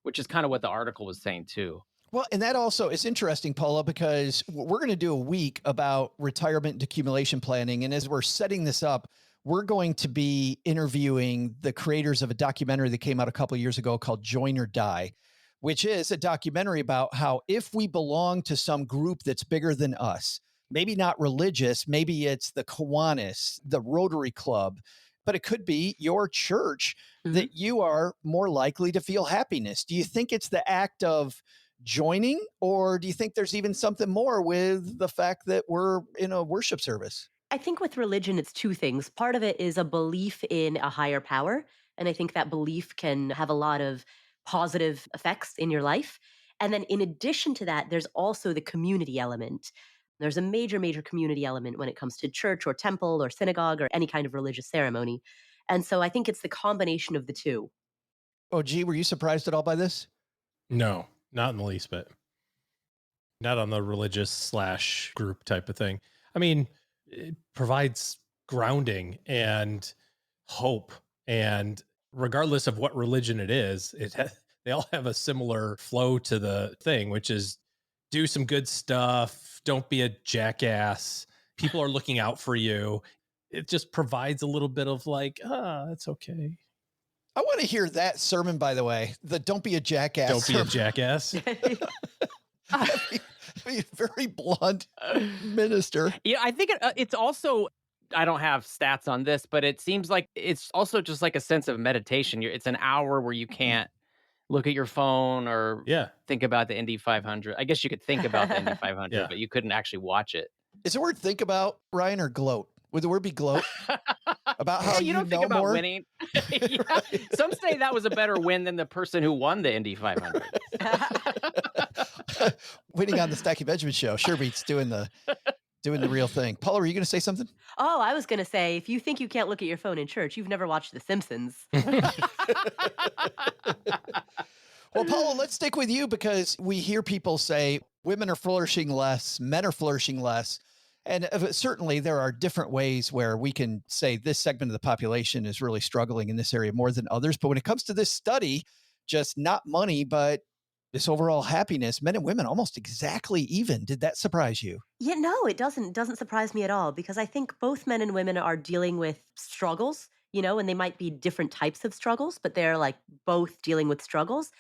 which is kind of what the article was saying too. Well, and that also is interesting, Paula, because we're going to do a week about retirement and accumulation planning. And as we're setting this up, we're going to be interviewing the creators of a documentary that came out a couple of years ago called Join or Die. which is a documentary about how if we belong to some group that's bigger than us, maybe not religious, maybe it's the Kiwanis, the Rotary Club, but it could be your church, that you are more likely to feel happiness. Do you think it's the act of joining, or do you think there's even something more with the fact that we're in a worship service? I think with religion, it's two things. Part of it is a belief in a higher power. And I think that belief can have a lot of positive effects in your life. And then in addition to that, there's also the community element. There's a major, major community element when it comes to church or temple or synagogue or any kind of religious ceremony. And so I think it's the combination of the two. Oh, gee, were you surprised at all by this? No, not in the least bit. Not on the religious / group type of thing. I mean, it provides grounding and hope, and regardless of what religion it is, they all have a similar flow to the thing, which is do some good stuff, don't be a jackass, people are looking out for you. It just provides a little bit of like, it's okay. I want to hear that sermon, by the way. The don't be a jackass. Don't be a jackass. I mean, very blunt minister. Yeah, I think it's also, I don't have stats on this, but it seems like it's also just like a sense of meditation. It's an hour where you can't look at your phone or think about the Indy 500. I guess you could think about the Indy 500, but you couldn't actually watch it. Is the word think about, Ryan, or gloat? Would the word be gloat? About how you don't think about more? Winning. Some say that was a better win than the person who won the Indy 500. Winning on the Stacky Benjamin show sure beats doing the real thing. Paula, were you going to say something? Oh, I was going to say, if you think you can't look at your phone in church, you've never watched The Simpsons. Well, Paula, let's stick with you, because we hear people say women are flourishing less, men are flourishing less. And certainly there are different ways where we can say this segment of the population is really struggling in this area more than others. But when it comes to this study, just not money, but this overall happiness, men and women almost exactly even. Did that surprise you? Yeah, no, it doesn't. It doesn't surprise me at all, because I think both men and women are dealing with struggles, and they might be different types of struggles, but they're like both dealing with struggles.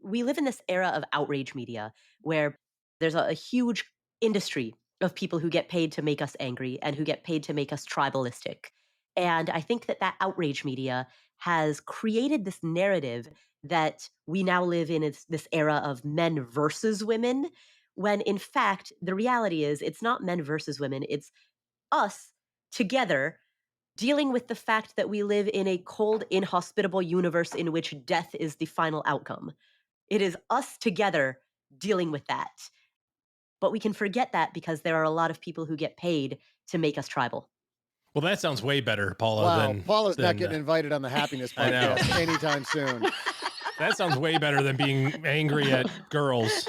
We live in this era of outrage media where there's a huge industry of people who get paid to make us angry and who get paid to make us tribalistic. And I think that outrage media has created this narrative that we now live in this era of men versus women, when in fact, the reality is it's not men versus women. It's us together dealing with the fact that we live in a cold, inhospitable universe in which death is the final outcome. It is us together dealing with that. But we can forget that because there are a lot of people who get paid to make us tribal. Well, that sounds way better, Paula. Wow, Paula's not getting invited on the Happiness I know. Podcast anytime soon. That sounds way better than being angry at girls.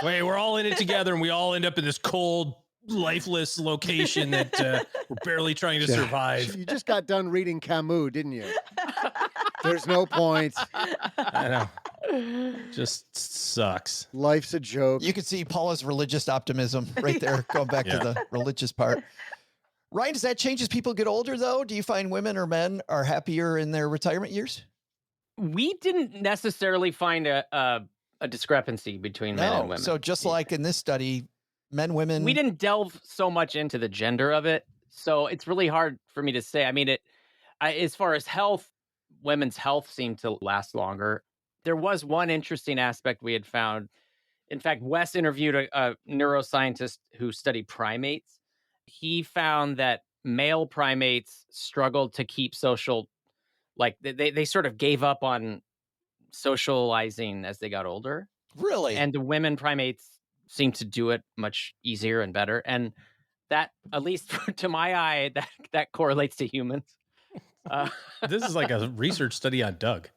Wait, we're all in it together and we all end up in this cold, lifeless location that we're barely trying to survive. You just got done reading Camus, didn't you? There's no point. I know. Just sucks. Life's a joke. You can see Paula's religious optimism right there, going back to the religious part. Ryan, does that change as people get older, though? Do you find women or men are happier in their retirement years? We didn't necessarily find a discrepancy between men and women. So just like in this study, men, women... We didn't delve so much into the gender of it, so it's really hard for me to say. I mean, as far as health, women's health seemed to last longer. There was one interesting aspect we had found. In fact, Wes interviewed a neuroscientist who studied primates. He found that male primates struggled to keep social, like they sort of gave up on socializing as they got older. Really? And the women primates seemed to do it much easier and better. And that, at least to my eye, that correlates to humans. This is like a research study on Doug.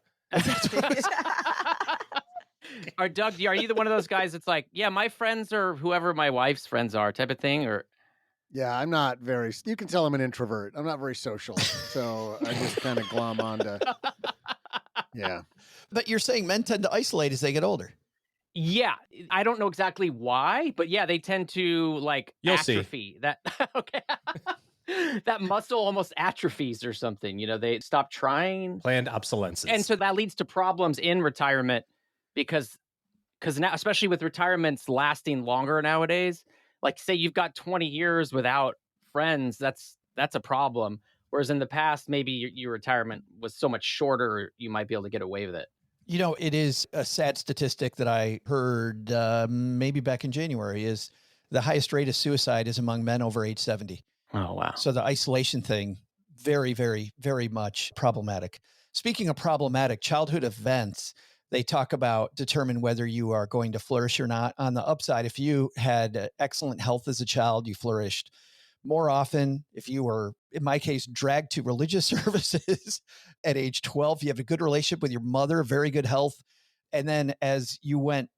Doug, are you one of those guys that's like, yeah, my friends are whoever my wife's friends are type of thing? Or yeah, I'm not very, you can tell I'm an introvert. I'm not very social. So I just kind of glom onto, yeah. But you're saying men tend to isolate as they get older. Yeah, I don't know exactly why, but yeah, they tend to like atrophy. See. That okay. That muscle almost atrophies or something. They stop trying. Planned obsolescence. And so that leads to problems in retirement because now, especially with retirements lasting longer nowadays, like say you've got 20 years without friends, that's a problem. Whereas in the past, maybe your retirement was so much shorter, you might be able to get away with it. You know, it is a sad statistic that I heard maybe back in January is the highest rate of suicide is among men over age 70. Oh, wow. So the isolation thing, very, very, very much problematic. Speaking of problematic, childhood events, they talk about determine whether you are going to flourish or not. On the upside, if you had excellent health as a child, you flourished. More often, if you were, in my case, dragged to religious services at age 12, you have a good relationship with your mother, very good health. And then as you went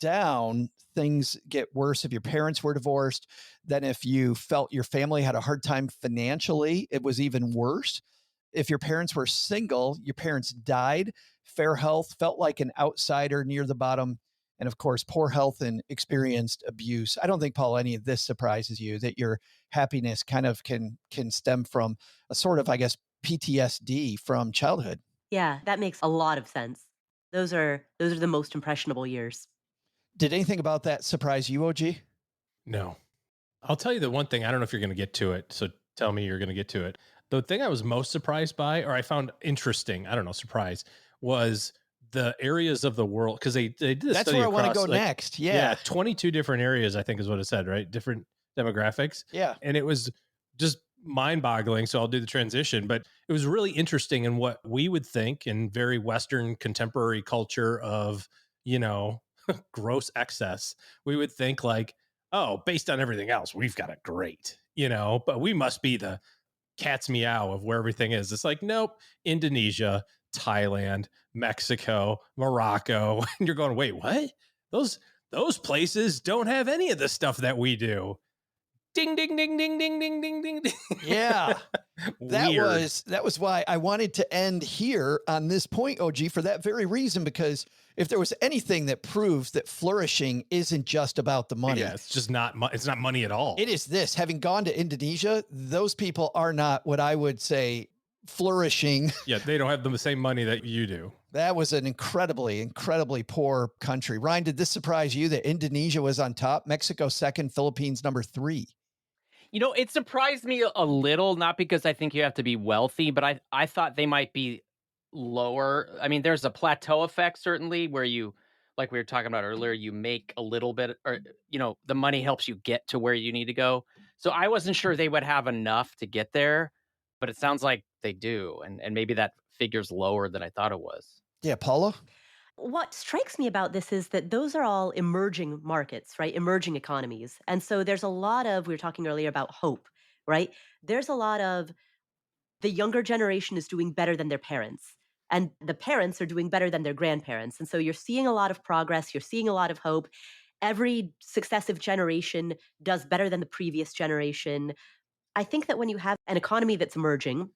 down, things get worse. If your parents were divorced, then if you felt your family had a hard time financially, it was even worse. If your parents were single, your parents died, fair health, felt like an outsider near the bottom. And of course, poor health and experienced abuse. I don't think, Paul, any of this surprises you, that your happiness kind of can stem from a sort of, I guess, PTSD from childhood. Yeah, that makes a lot of sense. Those are the most impressionable years. Did anything about that surprise you, OG? No. I'll tell you the one thing. I don't know if you're going to get to it. So tell me you're going to get to it. The thing I was most surprised by, or I found interesting, I don't know, surprise, was the areas of the world. Because they did a That's study where I want to across, go like, next. Yeah. 22 different areas, I think is what it said, right? Different demographics. Yeah. And it was just mind-boggling. So I'll do the transition, but it was really interesting in what we would think in very Western contemporary culture of, you know, gross excess. We would think like, oh, based on everything else, we've got it great, you know, but we must be the cat's meow of where everything is. It's like, nope, Indonesia, Thailand, Mexico, Morocco. And you're going, wait, what? Those places don't have any of the stuff that we do. Ding, ding, ding, ding, ding, ding, ding, ding, ding. Yeah. Weird. That was why I wanted to end here on this point, OG, for that very reason, because if there was anything that proves that flourishing isn't just about the money. Yeah, it's just not, it's not money at all. It is this. Having gone to Indonesia, those people are not what I would say flourishing. Yeah, they don't have the same money that you do. That was an incredibly, incredibly poor country. Ryan, did this surprise you that Indonesia was on top, Mexico second, Philippines number 3? You know, it surprised me a little, not because I think you have to be wealthy, but I thought they might be lower. I mean, there's a plateau effect, certainly, where you, like we were talking about earlier, you make a little bit, or, you know, the money helps you get to where you need to go. So I wasn't sure they would have enough to get there, but it sounds like they do. And maybe that figure's lower than I thought it was. Yeah, Paula? What strikes me about this is that those are all emerging markets, right? Emerging economies. And so there's a lot of, we were talking earlier about hope, right? There's a lot of the younger generation is doing better than their parents, and the parents are doing better than their grandparents. And so you're seeing a lot of progress, you're seeing a lot of hope. Every successive generation does better than the previous generation. I think that when you have an economy that's emerging,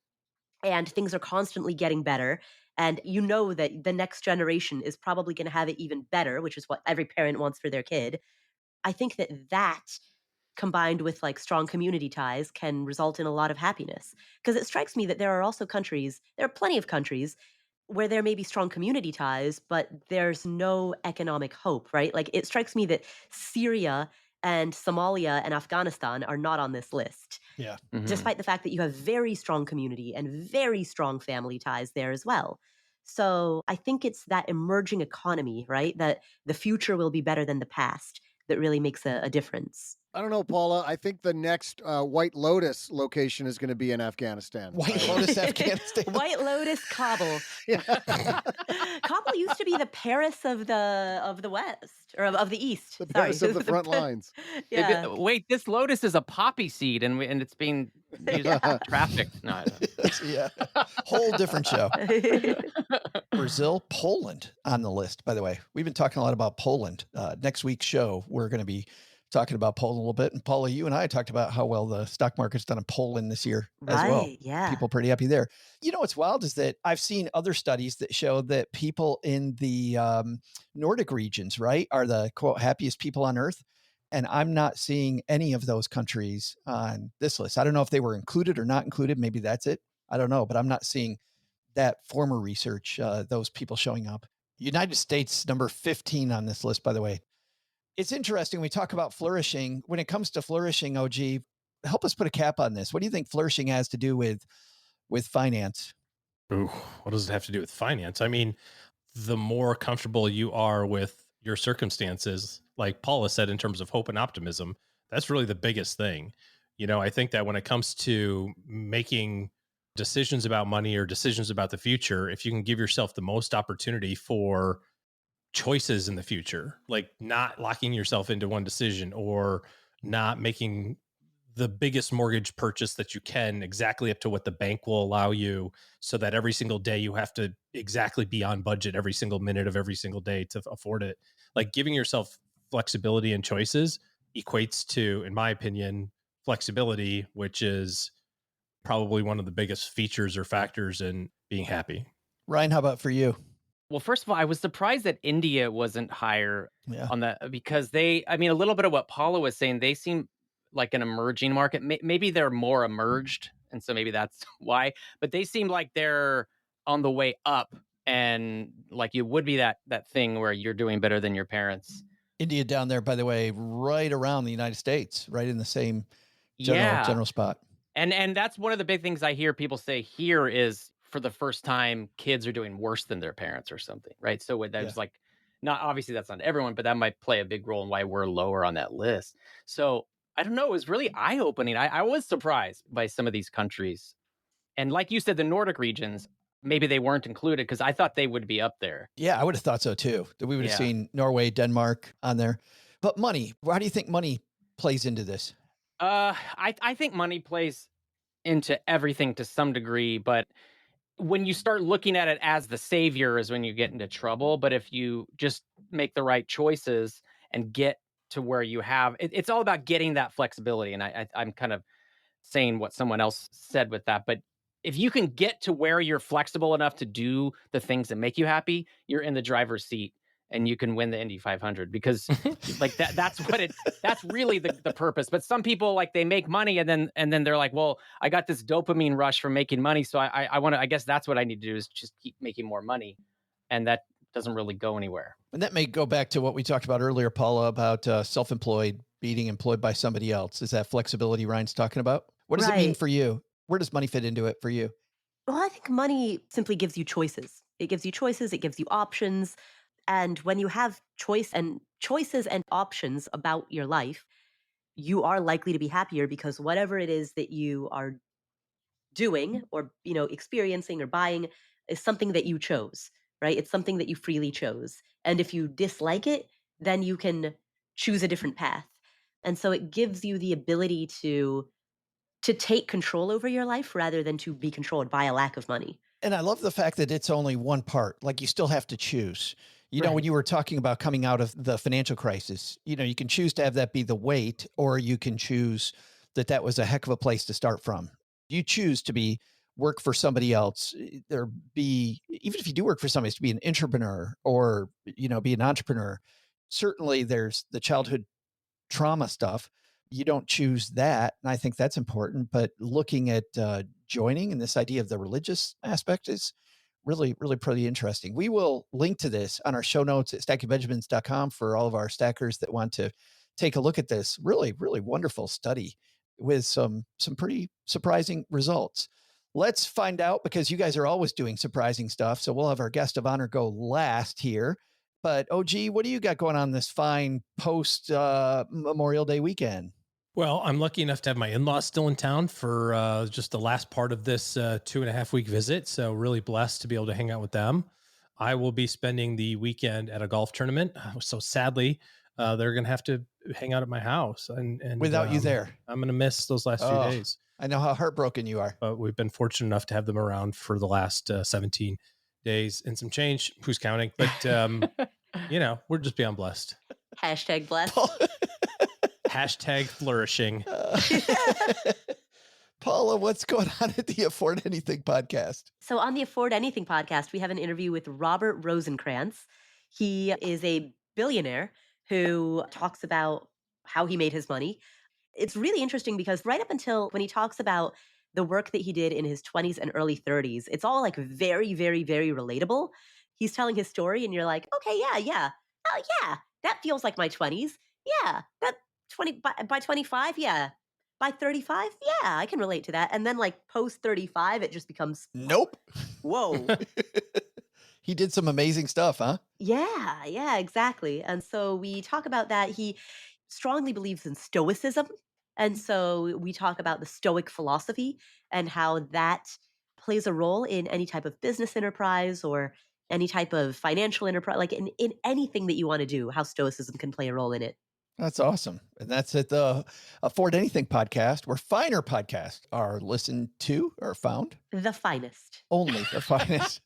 and things are constantly getting better, and you know that the next generation is probably going to have it even better, which is what every parent wants for their kid. I think that combined with like strong community ties can result in a lot of happiness, because it strikes me that there are plenty of countries where there may be strong community ties, but there's no economic hope, right? Like it strikes me that Syria and Somalia and Afghanistan are not on this list, Yeah. despite the fact that you have very strong community and very strong family ties there as well. So I think it's that emerging economy, right? That the future will be better than the past that really makes a difference. I don't know, Paula. I think the next White Lotus location is going to be in Afghanistan. White Lotus, Afghanistan. White Lotus, Kabul. Kabul used to be the Paris of the West, or of the East. The Paris of the front lines. Yeah. Wait, this lotus is a poppy seed, and it's being used trafficked. No, I don't. Yeah. Whole different show. Brazil, Poland on the list, by the way. We've been talking a lot about Poland. Next week's show, we're going to be talking about Poland a little bit. And Paula, you and I talked about how well the stock market's done in Poland this year as well. Yeah. People pretty happy there. You know, what's wild is that I've seen other studies that show that people in the Nordic regions, right, are the quote happiest people on earth. And I'm not seeing any of those countries on this list. I don't know if they were included or not included. Maybe that's it. I don't know, but I'm not seeing that former research, those people showing up. United States, number 15 on this list, by the way. It's interesting. We talk about flourishing. When it comes to flourishing, OG, help us put a cap on this. What do you think flourishing has to do with finance? Ooh, what does it have to do with finance? I mean, the more comfortable you are with your circumstances, like Paula said, in terms of hope and optimism, that's really the biggest thing. I think that when it comes to making decisions about money or decisions about the future, if you can give yourself the most opportunity for choices in the future, like not locking yourself into one decision or not making the biggest mortgage purchase that you can exactly up to what the bank will allow you, so that every single day you have to exactly be on budget every single minute of every single day to afford it. Like giving yourself flexibility and choices equates to, in my opinion, flexibility, which is probably one of the biggest features or factors in being happy. Ryan, how about for you? Well, first of all, I was surprised that India wasn't higher Yeah. on that because I mean, a little bit of what Paula was saying, they seem like an emerging market. Maybe they're more emerged, and so maybe that's why. But they seem like they're on the way up, and like you would be that thing where you're doing better than your parents. India down there, by the way, right around the United States, right in the same Yeah, general spot. and that's one of the big things I hear people say here is for the first time, kids are doing worse than their parents or something, right? So there's like, not obviously that's not everyone, but that might play a big role in why we're lower on that list. So I don't know. It was really eye opening. I was surprised by some of these countries, and like you said, the Nordic regions, maybe they weren't included because I thought they would be up there. Yeah, I would have thought so too. That we would have seen Norway, Denmark on there. But money, how do you think money plays into this? I think money plays into everything to some degree, but when you start looking at it as the savior is when you get into trouble. But if you just make the right choices and get to where you have, it's all about getting that flexibility. And I'm kind of saying what someone else said with that, but if you can get to where you're flexible enough to do the things that make you happy, you're in the driver's seat and you can win the Indy 500 because like that's really the purpose. But some people, like, they make money and then they're like, well, I got this dopamine rush from making money, so I want to, I guess that's what I need to do is just keep making more money, and that doesn't really go anywhere. And that may go back to what we talked about earlier, Paula, about self-employed being employed by somebody else. Is that flexibility Ryan's talking about? What does it mean for you? Where does money fit into it for you? Well, I think money simply gives you choices. It gives you choices, it gives you options. And when you have choices and options about your life, you are likely to be happier because whatever it is that you are doing or experiencing or buying is something that you chose, right? It's something that you freely chose. And if you dislike it, then you can choose a different path. And so it gives you the ability to take control over your life rather than to be controlled by a lack of money. And I love the fact that it's only one part. Like, you still have to choose. You know, when you were talking about coming out of the financial crisis, you can choose to have that be the weight, or you can choose that was a heck of a place to start from. You choose to work for somebody else, even if you do work for somebody, to be an entrepreneur or, be an entrepreneur. Certainly there's the childhood trauma stuff. You don't choose that. And I think that's important. But looking at joining and this idea of the religious aspect is really, really pretty interesting. We will link to this on our show notes at stackingbenjamins.com for all of our stackers that want to take a look at this really, really wonderful study with some pretty surprising results. Let's find out, because you guys are always doing surprising stuff. So we'll have our guest of honor go last here. But OG, what do you got going on this fine post Memorial Day weekend? Well, I'm lucky enough to have my in-laws still in town for just the last part of this 2.5 week visit. So really blessed to be able to hang out with them. I will be spending the weekend at a golf tournament. So sadly, they're going to have to hang out at my house. And without you there, I'm going to miss those last few days. I know how heartbroken you are. But we've been fortunate enough to have them around for the last 17 days and some change. Who's counting? But, we're just beyond blessed. Hashtag blessed. Hashtag flourishing. Paula, what's going on at the Afford Anything podcast? So on the Afford Anything podcast, we have an interview with Robert Rosenkrantz. He is a billionaire who talks about how he made his money. It's really interesting because right up until when he talks about the work that he did in his 20s and early 30s, it's all like very, very, very relatable. he's telling his story and you're like, okay, yeah. Oh, yeah, that feels like my 20s. Yeah, that 20 by 25, yeah. By 35, yeah, I can relate to that. And then like post 35, it just becomes, Nope. whoa. He did some amazing stuff, huh? Yeah, exactly. And so we talk about that. He strongly believes in stoicism. And so we talk about the stoic philosophy and how that plays a role in any type of business enterprise or any type of financial enterprise, like in anything that you want to do, how stoicism can play a role in it. That's awesome. And that's at the Afford Anything podcast, where finer podcasts are listened to or found. The finest. Only the finest.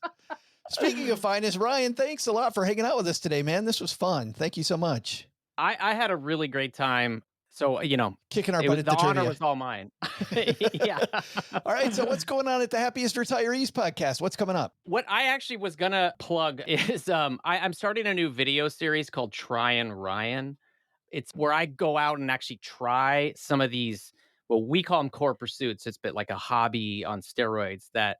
Speaking of finest, Ryan, thanks a lot for hanging out with us today, man. This was fun. Thank you so much. I had a really great time. So, Kicking our butt at the the honor trivia. was all mine. Yeah. All right. So what's going on at the Happiest Retirees podcast? What's coming up? What I actually was going to plug is I'm starting a new video series called Tryin' Ryan. It's where I go out and actually try some of these, well, we call them core pursuits. It's a bit like a hobby on steroids that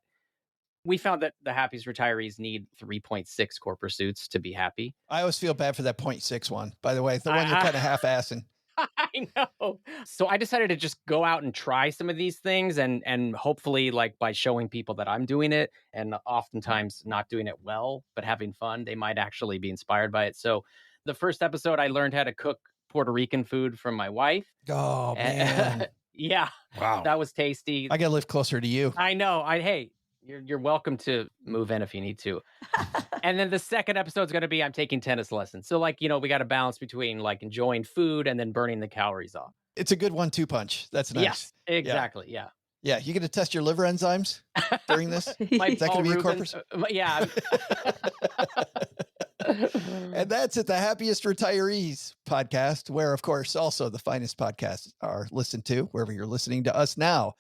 we found that the happiest retirees need 3.6 core pursuits to be happy. I always feel bad for that 0.6 one, by the way, the one you're kind of half-assing. I know. So I decided to just go out and try some of these things and hopefully like by showing people that I'm doing it and oftentimes not doing it well, but having fun, they might actually be inspired by it. So the first episode, I learned how to cook Puerto Rican food from my wife. Oh, man. Yeah. Wow. That was tasty. I got to live closer to you. I know. Hey, you're welcome to move in if you need to. And then the second episode is going to be I'm taking tennis lessons. So like, we got to balance between like enjoying food and then burning the calories off. It's a good 1-2 punch. That's nice. Yes, exactly. Yeah. Yeah. You going to test your liver enzymes during this? Like Is that going to be a corpus? Yeah. And that's at the Happiest Retirees podcast, where, of course, also the finest podcasts are listened to, wherever you're listening to us now.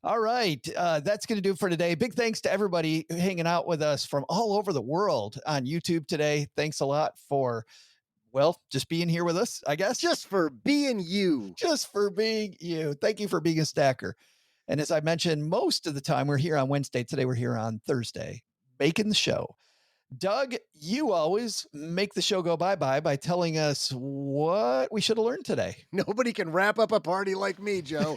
All right. That's going to do it for today. Big thanks to everybody hanging out with us from all over the world on YouTube today. Thanks a lot for, well, just being here with us, I guess. Just for being you. Just for being you. Thank you for being a stacker. And as I mentioned, most of the time we're here on Wednesday. Today we're here on Thursday, making the show. Doug, you always make the show go bye-bye by telling us what we should have learned today. Nobody can wrap up a party like me, Joe.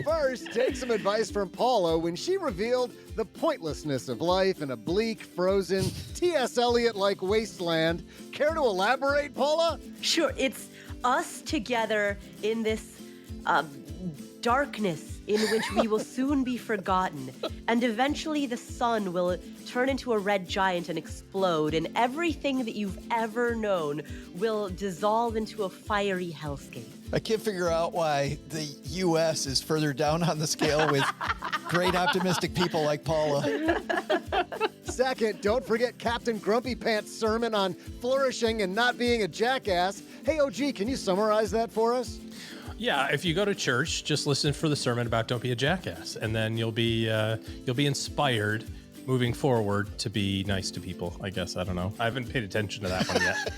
First, take some advice from Paula when she revealed the pointlessness of life in a bleak, frozen, T.S. Eliot-like wasteland. Care to elaborate, Paula? Sure, it's us together in this darkness in which we will soon be forgotten, and eventually the sun will turn into a red giant and explode, and everything that you've ever known will dissolve into a fiery hellscape. I can't figure out why the U.S. is further down on the scale with great optimistic people like Paula. Second, don't forget Captain Grumpy Pants' sermon on flourishing and not being a jackass. Hey, OG, can you summarize that for us? Yeah, if you go to church, just listen for the sermon about don't be a jackass, and then you'll be inspired moving forward to be nice to people. I guess, I don't know. I haven't paid attention to that one yet.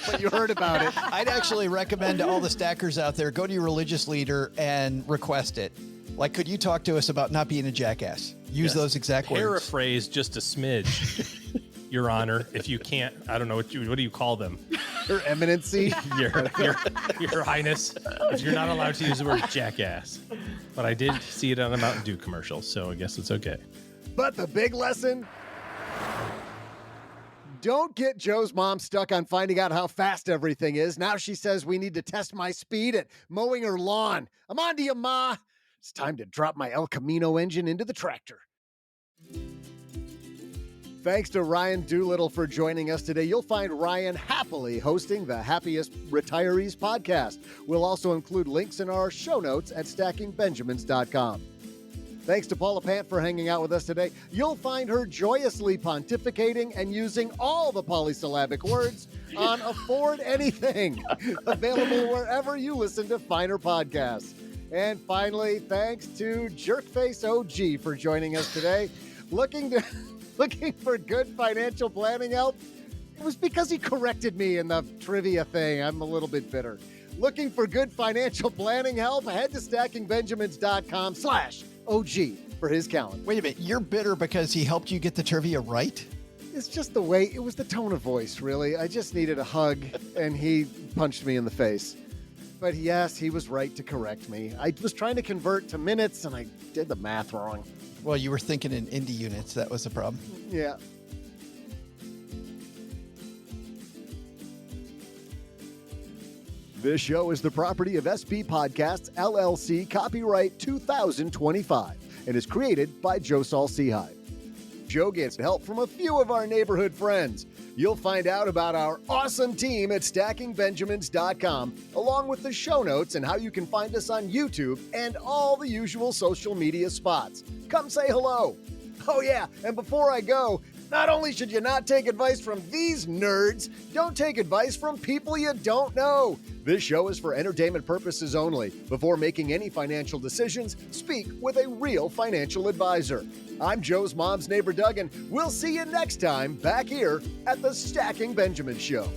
But you heard about it. I'd actually recommend to all the stackers out there, go to your religious leader and request it. Like, could you talk to us about not being a jackass? Use those exact words. Paraphrase just a smidge, Your Honor. If you can't, I don't know what do you call them? Your Eminency. Your Highness. If you're not allowed to use the word jackass. But I did see it on a Mountain Dew commercial, so I guess it's okay. But the big lesson? Don't get Joe's mom stuck on finding out how fast everything is. Now she says we need to test my speed at mowing her lawn. I'm on to you, Ma. It's time to drop my El Camino engine into the tractor. Thanks to Ryan Doolittle for joining us today. You'll find Ryan happily hosting the Happiest Retirees podcast. We'll also include links in our show notes at stackingbenjamins.com. Thanks to Paula Pant for hanging out with us today. You'll find her joyously pontificating and using all the polysyllabic words on Afford Anything, available wherever you listen to finer podcasts. And finally, thanks to Jerkface OG for joining us today. Looking for good financial planning help? It was because he corrected me in the trivia thing. I'm a little bit bitter. Looking for good financial planning help? Head to stackingbenjamins.com/OG for his calendar. Wait a minute, you're bitter because he helped you get the trivia right? It's just the way, it was the tone of voice, really. I just needed a hug, and he punched me in the face. But yes, he was right to correct me. I was trying to convert to minutes, and I did the math wrong. Well, you were thinking in indie units. That was the problem. Yeah. This show is the property of SB Podcasts, LLC, copyright 2025, and is created by Joe Saul-Sehy. Joe gets help from a few of our neighborhood friends. You'll find out about our awesome team at stackingbenjamins.com, along with the show notes and how you can find us on YouTube and all the usual social media spots. Come say hello. Oh yeah, and before I go, not only should you not take advice from these nerds, don't take advice from people you don't know. This show is for entertainment purposes only. Before making any financial decisions, speak with a real financial advisor. I'm Joe's mom's neighbor, Doug, and we'll see you next time back here at the Stacking Benjamin Show.